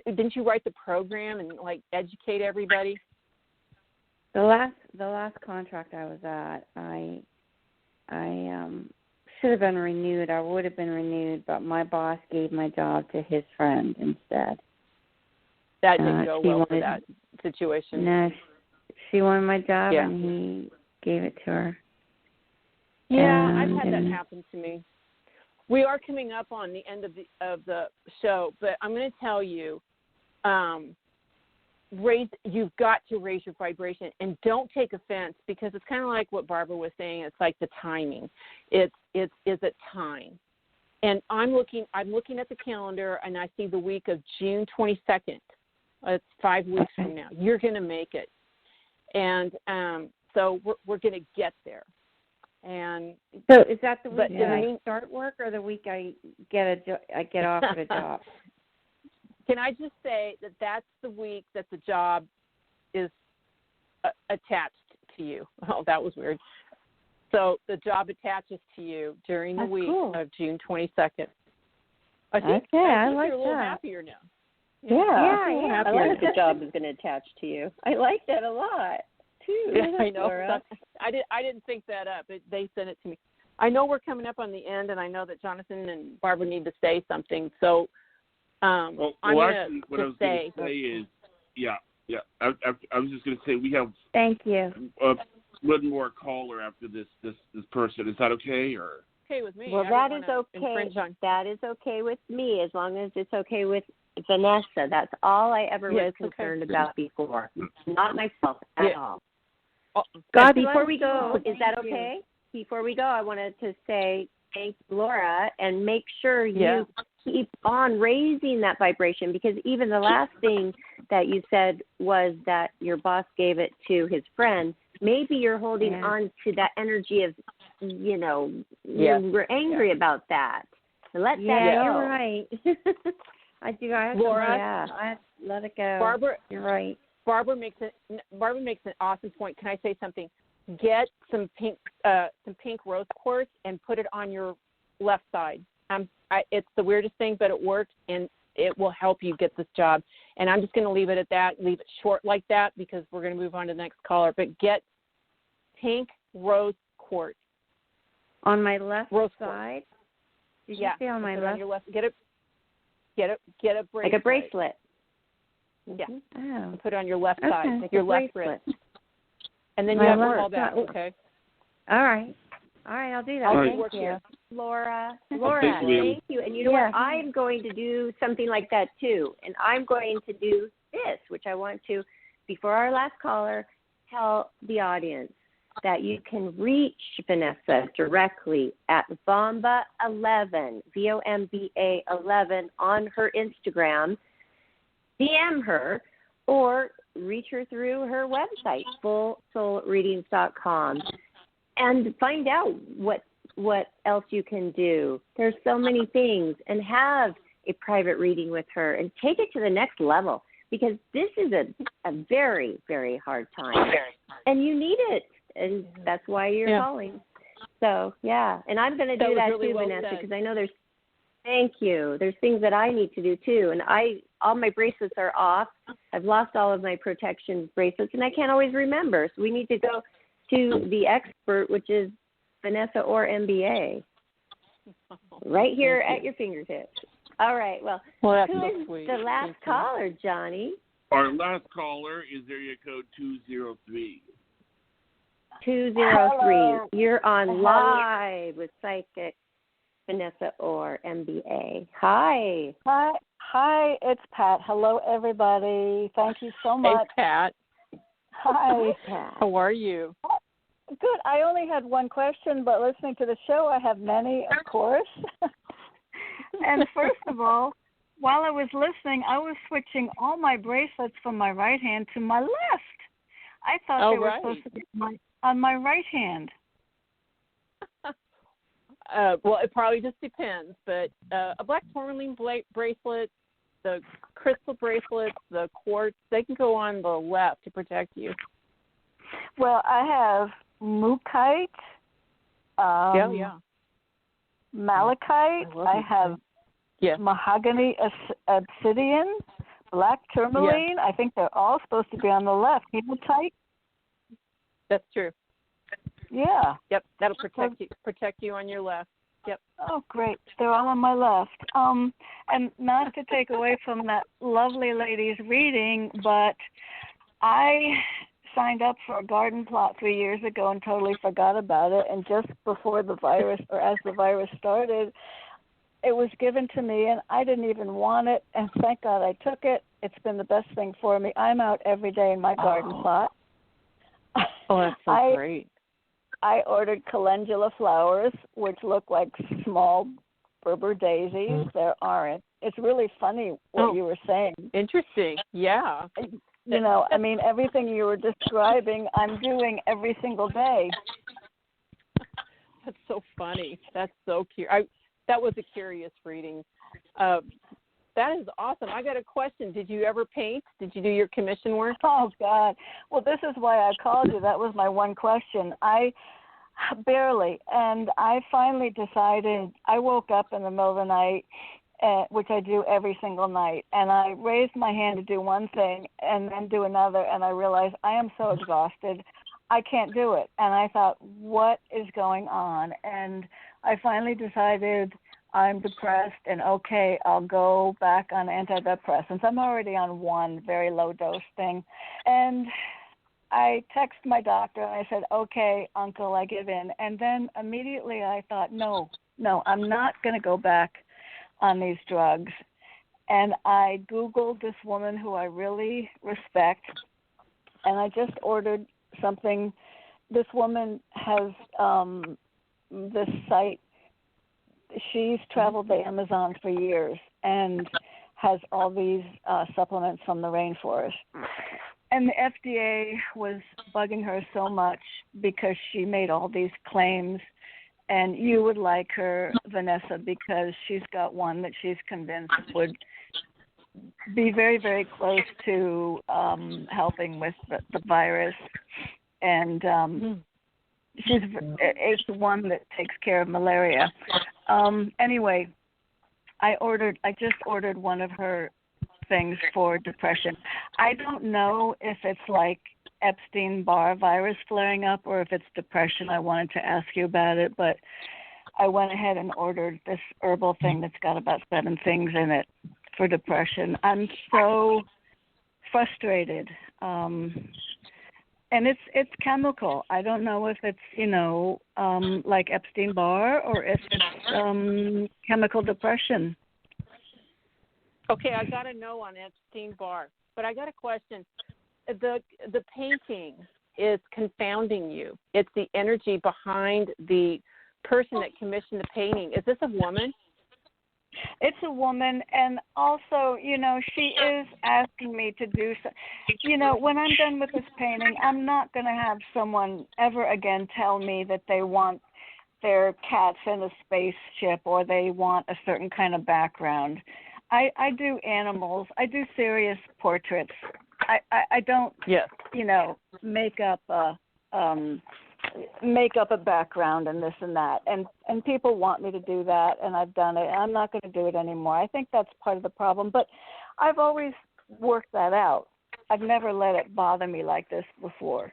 didn't you write the program and like educate everybody? The last contract I was at, I should have been renewed. I would have been renewed, but my boss gave my job to his friend instead. That didn't go well for that situation. No, she wanted my job, and he gave it to her. Yeah, I've had that happen to me. We are coming up on the end of the show, but I'm going to tell you, you've got to raise your vibration, and don't take offense, because it's kind of like what Barbara was saying. It's like the timing. Is it time? And I'm looking at the calendar, and I see the week of June 22nd. It's 5 weeks from now. You're going to make it, and so we're going to get there. And so, is that the week that I start work, or the week I get offered a job? Can I just say that that's the week that the job is attached to you? Oh, that was weird. So the job attaches to you during the week of June 22nd. I think I like you're a little that. happier now. Yeah. I like the job is going to attach to you. I like that a lot too. Yeah, I know. Laura. I didn't think that up. They sent it to me. I know we're coming up on the end, and I know that Jonathan and Barbara need to say something. So I'm what I was going to say is, I was just going to say we have. Thank you. One more caller after this person. Is that okay, or? Okay with me. Well, that is okay. That is okay with me, as long as it's okay with Vanessa. That's all I ever was concerned about before. Not myself at all. God, before we go, is that okay? Before we go, I wanted to say thank you, Laura, and make sure you keep on raising that vibration, because even the last thing that you said was that your boss gave it to his friend. Maybe you're holding on to that energy of, we're angry about that. So let that go. You're right. I do. I have Laura, I let it go. Barbara, you're right. Barbara makes an awesome point. Can I say something? Get some pink rose quartz and put it on your left side. It's the weirdest thing, but it works, and it will help you get this job. And I'm just going to leave it at that. Leave it short like that, because we're going to move on to the next caller. But get pink rose quartz on my left rose side. Did you say on my left? On your left. Get a bracelet. Like a bracelet. Yeah. Oh. Put it on your left side, like your left wrist. And then my you have to left. call back. Okay. All right, I'll do that. Thank you. Laura, thank you. And you know what? I'm going to do something like that too. And I'm going to do this, which I want to, before our last caller, tell the audience that you can reach Vanessa directly at Vomba11, VOMBA 11 on her Instagram. DM her or reach her through her website, fullsoulreadings.com, and find out what else you can do. There's so many things, and have a private reading with her and take it to the next level, because this is a very, very hard time, and you need it, and that's why you're calling. So, yeah, and I'm going to do that really too, Vanessa, because I know there's things that I need to do too, and all my bracelets are off. I've lost all of my protection bracelets, and I can't always remember, so we need to go to the expert, which is Vanessa Orr MBA, right here at your fingertips. All right. Well that's who so is sweet. the last caller, Johnny? Our last caller is area code 203. 203. Hello. You're on live with Psychic Vanessa Orr MBA. Hi. Hi, it's Pat. Hello, everybody. Thank you so much. Hey, Pat. Hi. Pat. How are you? Good. I only had one question, but listening to the show, I have many, of course. And first of all, while I was listening, I was switching all my bracelets from my right hand to my left. I thought they were supposed to be on my right hand. Well, it probably just depends, but a black tourmaline bracelet, the crystal bracelets, the quartz, they can go on the left to protect you. Well, I have Mookite, Malachite, I have mahogany obsidian, black tourmaline. I think they're all supposed to be on the left. Hematite. That's true. Yeah. Yep, that'll protect you on your left. Yep. Oh, great. They're all on my left. And not to take away from that lovely lady's reading, but I signed up for a garden plot 3 years ago and totally forgot about it. And just before the virus, or as the virus started, it was given to me, and I didn't even want it. And thank God I took it. It's been the best thing for me. I'm out every day in my garden plot. Oh, that's so great. I ordered calendula flowers, which look like small Berber daisies. They're orange. It's really funny what you were saying. Interesting. Yeah. You know, I mean, everything you were describing, I'm doing every single day. That's so funny. That's so cute. That was a curious reading. That is awesome. I got a question. Did you ever paint? Did you do your commission work? Oh, God. Well, this is why I called you. That was my one question. Barely. And I finally decided, I woke up in the middle of the night, which I do every single night, and I raised my hand to do one thing and then do another, and I realized I am so exhausted, I can't do it. And I thought, what is going on? And I finally decided I'm depressed, and okay, I'll go back on antidepressants. I'm already on one very low dose thing. And I texted my doctor, and I said, okay, uncle, I give in. And then immediately I thought, no, I'm not going to go back on these drugs. And I Googled this woman who I really respect, and I just ordered something. This woman has this site. She's traveled the Amazon for years and has all these supplements from the rainforest. And the FDA was bugging her so much because she made all these claims. And you would like her, Vanessa, because she's got one that she's convinced would be very, very close to helping with the virus. And it's the one that takes care of malaria. Anyway, I just ordered one of her things for depression. I don't know if it's like Epstein-Barr virus flaring up or if it's depression. I wanted to ask you about it, but I went ahead and ordered this herbal thing that's got about 7 things in it for depression. I'm so frustrated. And it's chemical. I don't know if it's, like Epstein-Barr or if it's chemical depression. Okay, I got a no on Epstein-Barr, but I got a question. The painting is confounding you. It's the energy behind the person that commissioned the painting. Is this a woman? It's a woman, and also, she is asking me to do so. When I'm done with this painting, I'm not going to have someone ever again tell me that they want their cats in a spaceship or they want a certain kind of background. I do animals. I do serious portraits. I don't, make up a background and this and that. And people want me to do that, and I've done it. I'm not going to do it anymore. I think that's part of the problem. But I've always worked that out. I've never let it bother me like this before.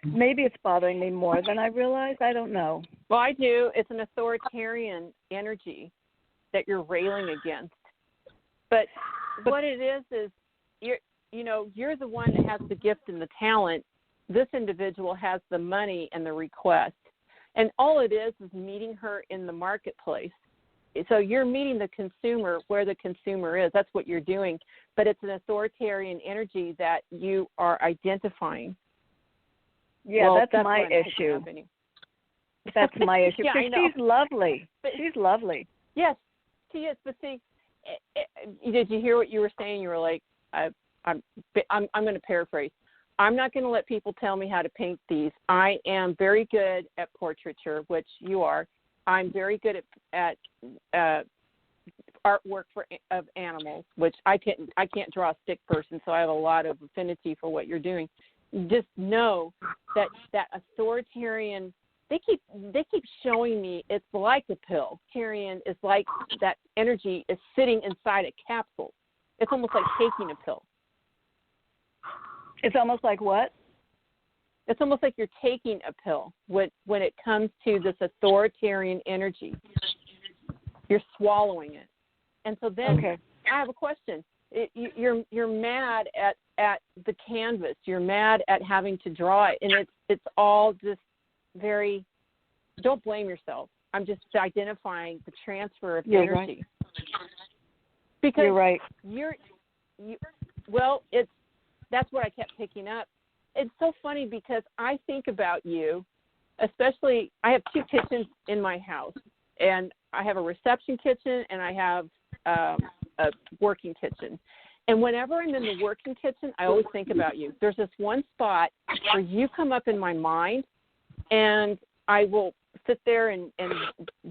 Maybe it's bothering me more than I realize. I don't know. Well, I do. It's an authoritarian energy that you're railing against. But what it is you're the one that has the gift and the talent. This individual has the money and the request. And all it is meeting her in the marketplace. So you're meeting the consumer where the consumer is. That's what you're doing. But it's an authoritarian energy that you are identifying. Yeah, well, that's my issue. That's my issue. Yeah, I know. She's lovely. She's lovely. Yes, she is. But see, did you hear what you were saying? You were like, I'm going to paraphrase. I'm not going to let people tell me how to paint these. I am very good at portraiture, which you are. I'm very good at artwork of animals, which I can't draw a stick person, so I have a lot of affinity for what you're doing. Just know that authoritarian. They keep showing me it's like a pill. Authoritarian is like that energy is sitting inside a capsule. It's almost like taking a pill. It's almost like what? It's almost like you're taking a pill when it comes to this authoritarian energy. You're swallowing it. And so then I have a question. You're mad at the canvas. You're mad at having to draw it. And it's all just very, don't blame yourself. I'm just identifying the transfer of energy. Right. Because you're right. That's what I kept picking up. It's so funny because I think about you, especially I have two kitchens in my house, and I have a reception kitchen and I have a working kitchen. And whenever I'm in the working kitchen, I always think about you. There's this one spot where you come up in my mind, and I will sit there and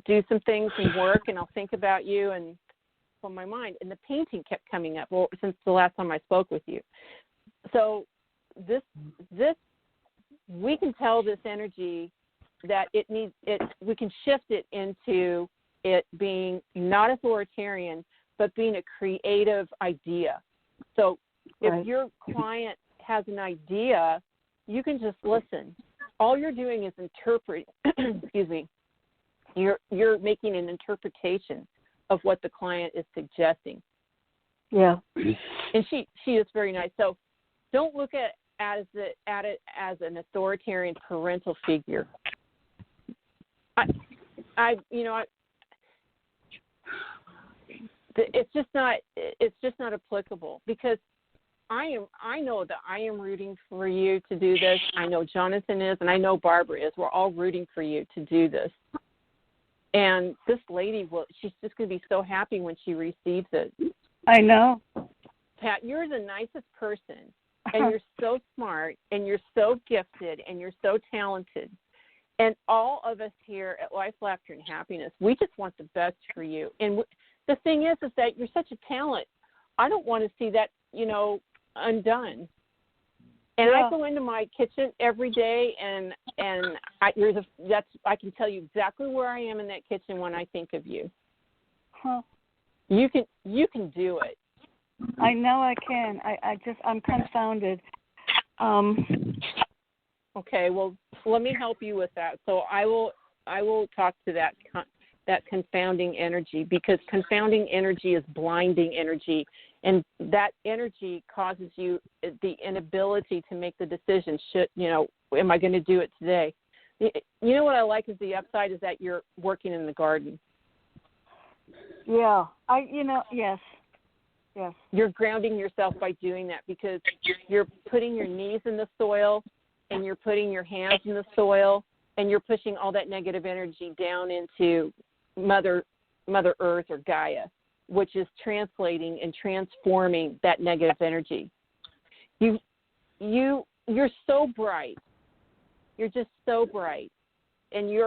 do some things and work, and I'll think about you and on my mind. And the painting kept coming up, well, since the last time I spoke with you. So this we can tell this energy that it needs it. We can shift it into it being not authoritarian, but being a creative idea. So if your client has an idea, you can just listen. All you're doing is interpret. Excuse me. You're making an interpretation of what the client is suggesting. Yeah. And she is very nice. So don't look at it as an authoritarian parental figure. It's just not applicable because I know that I am rooting for you to do this. I know Jonathan is, and I know Barbara is. We're all rooting for you to do this. And this lady she's just going to be so happy when she receives it. I know. Pat, you're the nicest person, and you're so smart, and you're so gifted, and you're so talented. And all of us here at Life, Laughter, and Happiness, we just want the best for you. And the thing is that you're such a talent. I don't want to see that, undone. And I go into my kitchen every day, and I can tell you exactly where I am in that kitchen when I think of you. Huh. You can do it. I know I can. I'm confounded. Okay, well, let me help you with that. So I will talk to that confounding energy, because confounding energy is blinding energy, and that energy causes you the inability to make the decision. Am I going to do it today? You know what I like is the upside is that you're working in the garden. Yeah, yes. Yes. You're grounding yourself by doing that, because you're putting your knees in the soil and you're putting your hands in the soil and you're pushing all that negative energy down into Mother Mother Earth or Gaia, which is translating and transforming that negative energy. You're so bright. You're just so bright, and you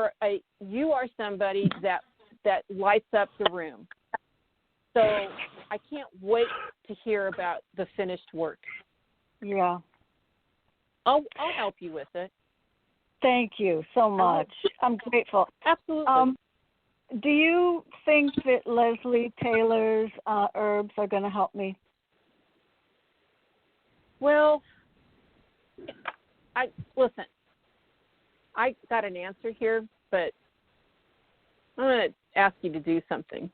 are somebody that lights up the room. So I can't wait to hear about the finished work. Yeah. I'll help you with it. Thank you so much. I'm grateful. Absolutely. Do you think that Leslie Taylor's herbs are going to help me? Well, listen. I got an answer here, but I'm going to ask you to do something.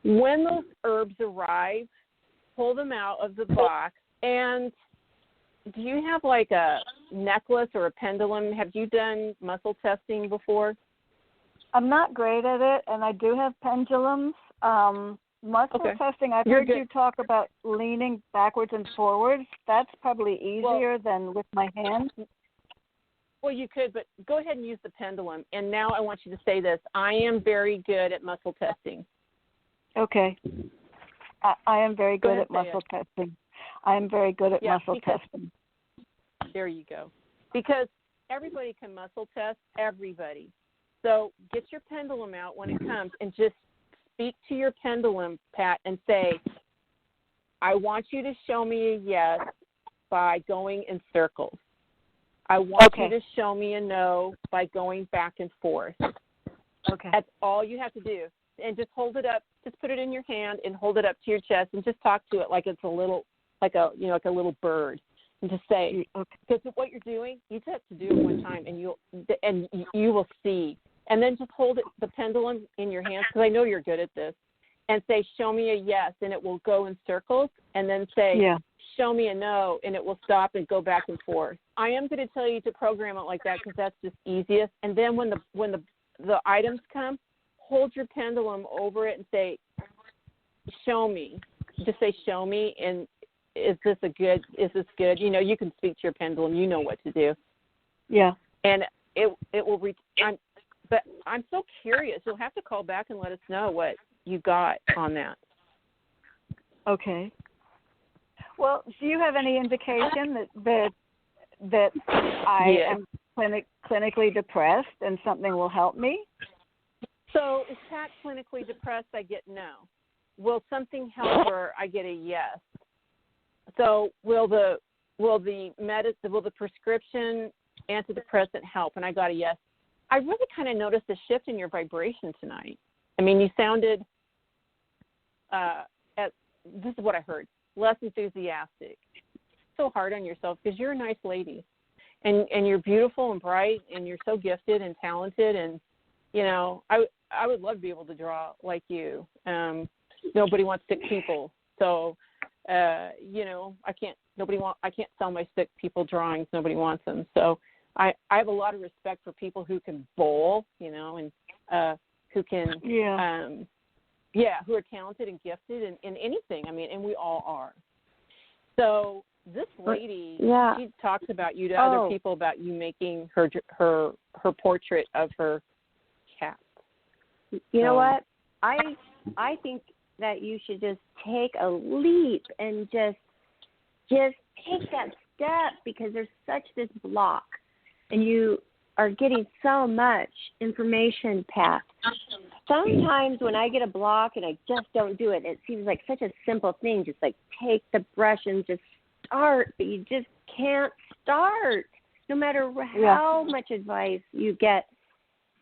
When those herbs arrive, pull them out of the box. And do you have like a necklace or a pendulum? Have you done muscle testing before? I'm not great at it, and I do have pendulums. Muscle testing, I've heard you talk about leaning backwards and forwards. That's probably easier than with my hands. Well, you could, but go ahead and use the pendulum. And now I want you to say this. I am very good at muscle testing. Okay. I am very good at muscle testing. I am very good at muscle testing. There you go. Because everybody can muscle test, everybody. So get your pendulum out when it comes and just speak to your pendulum, Pat, and say, I want you to show me a yes by going in circles. I want you to show me a no by going back and forth. Okay. That's all you have to do. And just hold it up. Just put it in your hand and hold it up to your chest and just talk to it like it's a little, like a little bird. And just say, because what you're doing, you just have to do it one time, and you will see. And then just hold the pendulum in your hands, because I know you're good at this, and say, show me a yes, and it will go in circles, and then say, show me a no, and it will stop and go back and forth. I am going to tell you to program it like that because that's just easiest. And then when the items come, hold your pendulum over it and say, show me. Just say, show me, and is this good? You know, you can speak to your pendulum. You know what to do. Yeah. And it will reach. But I'm so curious. You'll have to call back and let us know what you got on that. Okay. Well, do you have any indication that I am clinically depressed and something will help me? So is Pat clinically depressed? I get no. Will something help her? I get a yes. So will the prescription antidepressant help? And I got a yes. I really kind of noticed a shift in your vibration tonight. I mean, you sounded, this is what I heard, less enthusiastic. So hard on yourself because you're a nice lady, and you're beautiful and bright, and you're so gifted and talented. And you know, I would love to be able to draw like you. Nobody wants sick people, so you know, I can't sell my sick people drawings. Nobody wants them. So I have a lot of respect for people who can bowl, you know, and who can, who are talented and gifted in anything. I mean, and we all are. So this lady, she talks about you to other people about you making her portrait of her cat. You know what? I think that you should just take a leap and just take that step, because there's such this block. And you are getting so much information, Pat. Sometimes when I get a block and I just don't do it, it seems like such a simple thing, just like take the brush and just start, but you just can't start, no matter how much advice you get.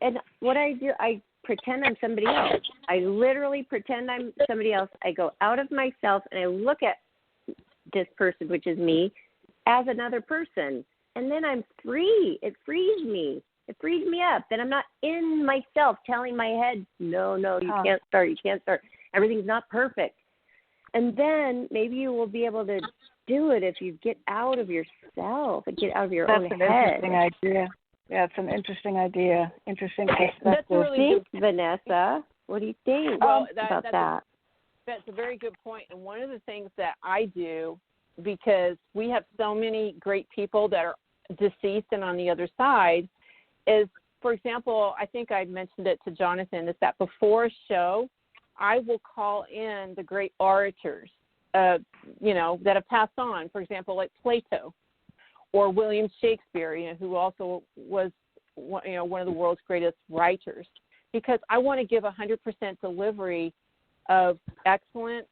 And what I do, I pretend I'm somebody else. I literally pretend I'm somebody else. I go out of myself and I look at this person, which is me, as another person. And then I'm free. It frees me. It frees me up. Then I'm not in myself telling my head, no, you can't start. You can't start. Everything's not perfect. And then maybe you will be able to do it if you get out of yourself and get out of your own head. That's an interesting idea. Yeah, it's an interesting idea. Interesting perspective. That's really good, Vanessa. What do you think about that? That's a very good point. And one of the things that I do, because we have so many great people that are deceased and on the other side, is for example, I think I mentioned it to Jonathan, is that before a show, I will call in the great orators, that have passed on. For example, like Plato or William Shakespeare, who also was, one of the world's greatest writers, because I want to give 100% delivery of excellent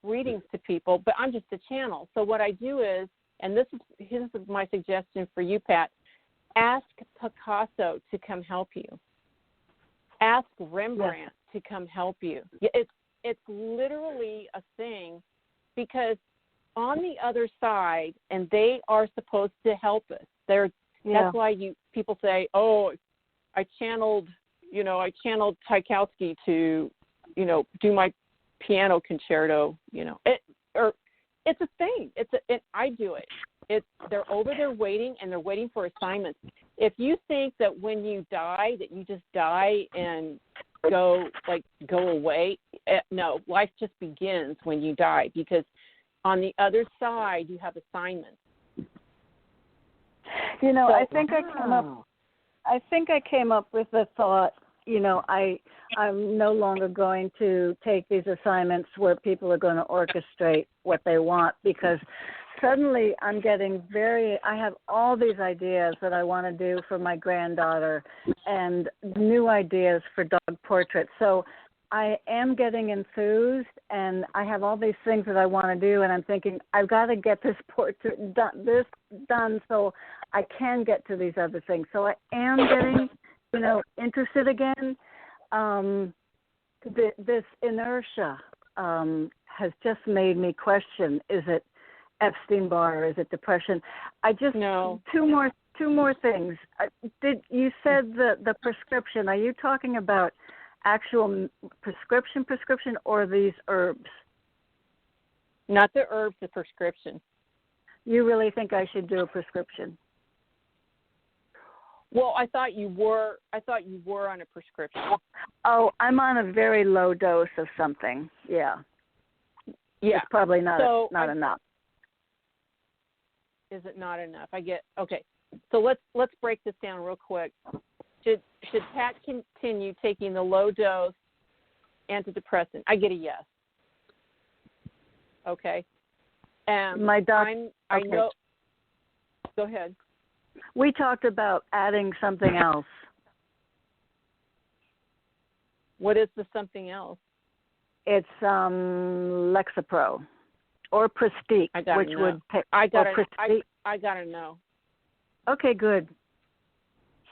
readings to people, but I'm just a channel. So what I do is, and this is my suggestion for you, Pat, ask Picasso to come help you. Ask Rembrandt to come help you. It's literally a thing, because on the other side, and they are supposed to help us. That's why people say, "Oh, I channeled Tchaikovsky to, do my piano concerto." It's a thing. I do it. They're over there waiting, and they're waiting for assignments. If you think that when you die that you just die and go away, no, life just begins when you die, because on the other side you have assignments. I think I came up with the thought, I'm no longer going to take these assignments where people are going to orchestrate what they want, because suddenly I'm getting I have all these ideas that I want to do for my granddaughter and new ideas for dog portraits. So I am getting enthused, and I have all these things that I want to do, and I'm thinking, I've got to get this portrait done so I can get to these other things. So I am getting, interested again. This inertia has just made me question, is it Epstein-Barr, is it depression? No. Two more things. You said the prescription. Are you talking about actual prescription, or these herbs? Not the herbs, the prescription. You really think I should do a prescription? Well, I thought you were on a prescription. Oh, I'm on a very low dose of something. Yeah. Yeah. It's probably not enough. Is it not enough? Okay. So let's break this down real quick. Should Pat continue taking the low dose antidepressant? I get a yes. Okay. My doctor. I know. Go ahead. We talked about adding something else. What is the something else? It's Lexapro or Prestique, which know. would pick. I gotta know. Okay, good.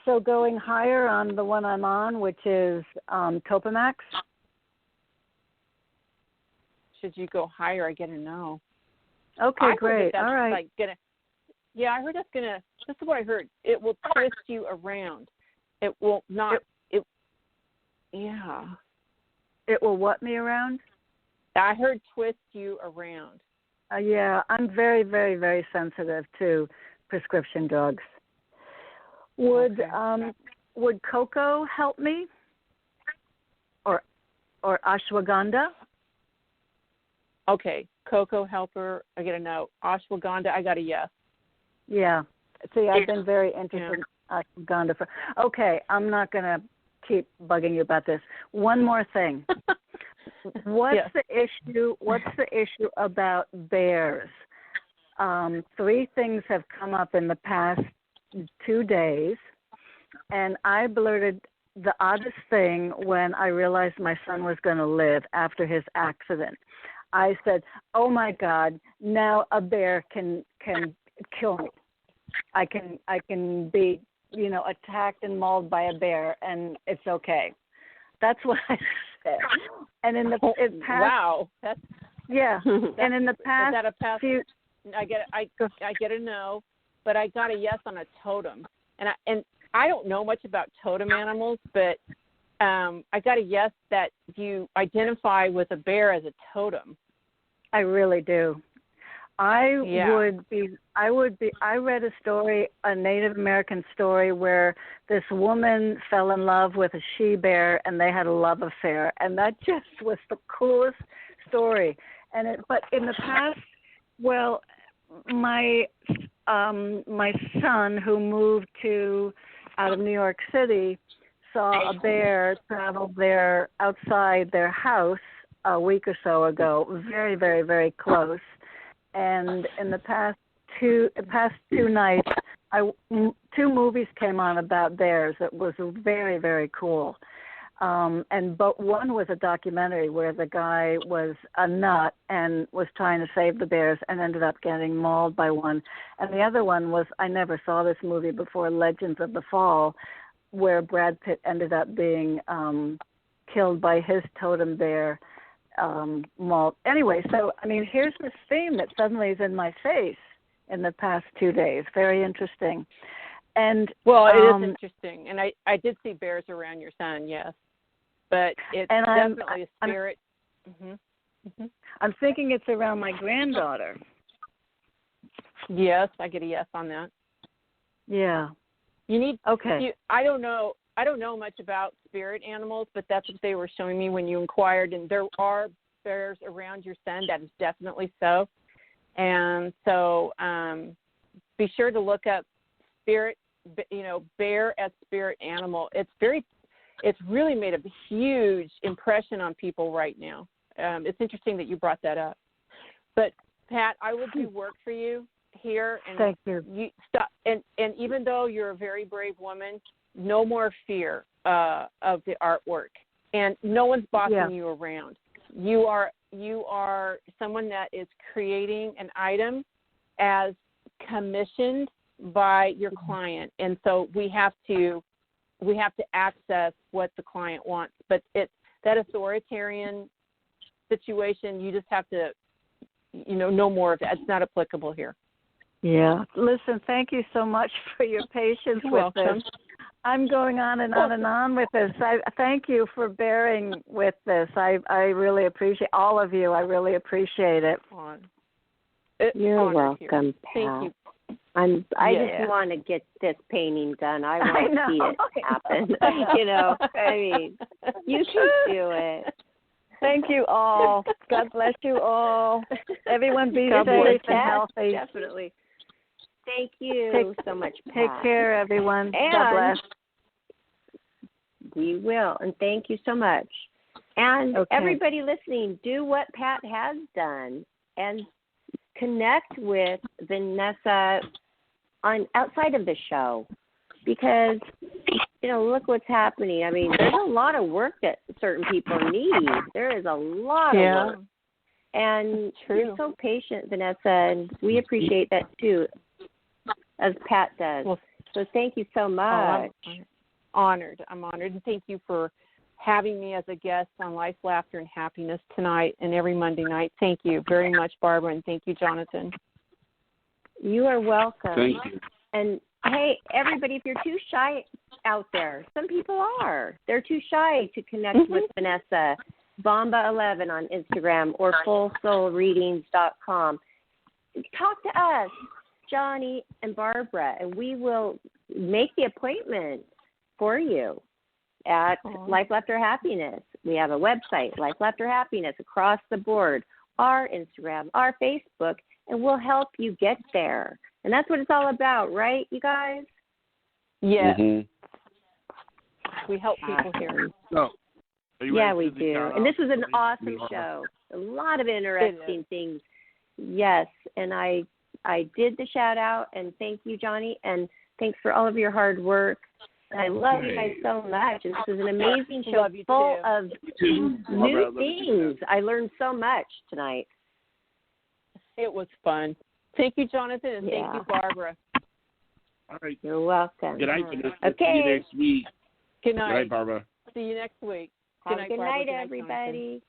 So going higher on the one I'm on, which is Topamax. Should you go higher? I gotta know. Okay, great. All right. I heard that's gonna. This is what I heard. It will twist you around. It will not. Yeah. It will what me around? I heard twist you around. Yeah, I'm very, very, very sensitive to prescription drugs. Would cocoa help me? Or ashwagandha? Okay, cocoa helper. I get a no. Ashwagandha. I got a yes. Yeah. See, I've been very interested in ashwagandha. Okay, I'm not going to keep bugging you about this. One more thing. What's the issue? What's the issue about bears? 3 things have come up in the past 2 days, and I blurted the oddest thing when I realized my son was going to live after his accident. I said, "Oh my God! Now a bear can kill me. I can be, attacked and mauled by a bear, and it's okay." That's what I said. And in the past, wow, that's and in the past, is that a pass? few, I get a no, but I got a yes on a totem, and I don't know much about totem animals, but I got a yes that you identify with a bear as a totem. I really do. I read a story, a Native American story, where this woman fell in love with a she-bear and they had a love affair, and that just was the coolest story. But in the past, my son, who moved to out of New York City saw a bear travel there outside their house a week or so ago, very, very, very close. And in the past two nights, two movies came on about bears. It was very, very cool. But one was a documentary where the guy was a nut and was trying to save the bears and ended up getting mauled by one. And the other one was, I never saw this movie before, Legends of the Fall, where Brad Pitt ended up being killed by his totem bear mauled. Anyway, so, I mean, here's this theme that suddenly is in my face in the past 2 days. Very interesting. And well, it is interesting. And I did see bears around your son, yes. But it's definitely a spirit. I'm thinking it's around my granddaughter. Yes, I get a yes on that. Yeah. You need. Okay. I don't know much about spirit animals, but that's what they were showing me when you inquired. And there are bears around your son. That is definitely so. And so, be sure to look up spirit. Bear as spirit animal. It's really made a huge impression on people right now. It's interesting that you brought that up. But Pat, I will do work for you here. And thank you. You stop. And even though you're a very brave woman, no more fear of the artwork. And no one's bossing you around. You are someone that is creating an item as commissioned by your client, and so we have to access what the client wants. But that authoritarian situation, you just have to, no more of it. It's not applicable here. Yeah. Listen, thank you so much for your patience with this. I'm going on and on and on with this. I thank you for bearing with this. I really appreciate all of you. I really appreciate it. You're welcome, Pat. Thank you. I just want to get this painting done. I want to see it happen. I mean, you can do it. Thank you all. God bless you all. Everyone be safe and healthy. Definitely. Thank you so much, Pat. Take care, everyone. And God bless. We will, and thank you so much. And everybody listening, do what Pat has done and connect with Vanessa outside of the show, because look what's happening. I mean, there's a lot of work that certain people need. There is a lot of work, and you're so patient, Vanessa, and we appreciate that too, as Pat does. Well, so thank you so much. I'm honored, and thank you for having me as a guest on Life, Laughter, and Happiness tonight and every Monday night. Thank you very much, Barbara, and thank you, Jonathan. You are welcome. Thank you. And, hey, everybody, if you're too shy out there, some people are. They're too shy to connect with Vanessa. Bomba11 on Instagram or FullSoulReadings.com. Talk to us, Johnny and Barbara, and we will make the appointment for you at Life, Laughter, Happiness. We have a website, Life, Laughter, Happiness, across the board, our Instagram, our Facebook, and we'll help you get there. And that's what it's all about, right, you guys? Yes. We help people here. So, yeah, we do. And this was an awesome show. A lot of interesting things. Yes, and I did the shout out, and thank you, Johnny, and thanks for all of your hard work. And I love you guys so much. This was an amazing show full of new things. I learned so much tonight. It was fun. Thank you, Jonathan, and thank you, Barbara. All right. You're welcome. Good night, Vanessa. Okay. See you next week. Good night. Good night, Barbara. See you next week. Good night, everybody.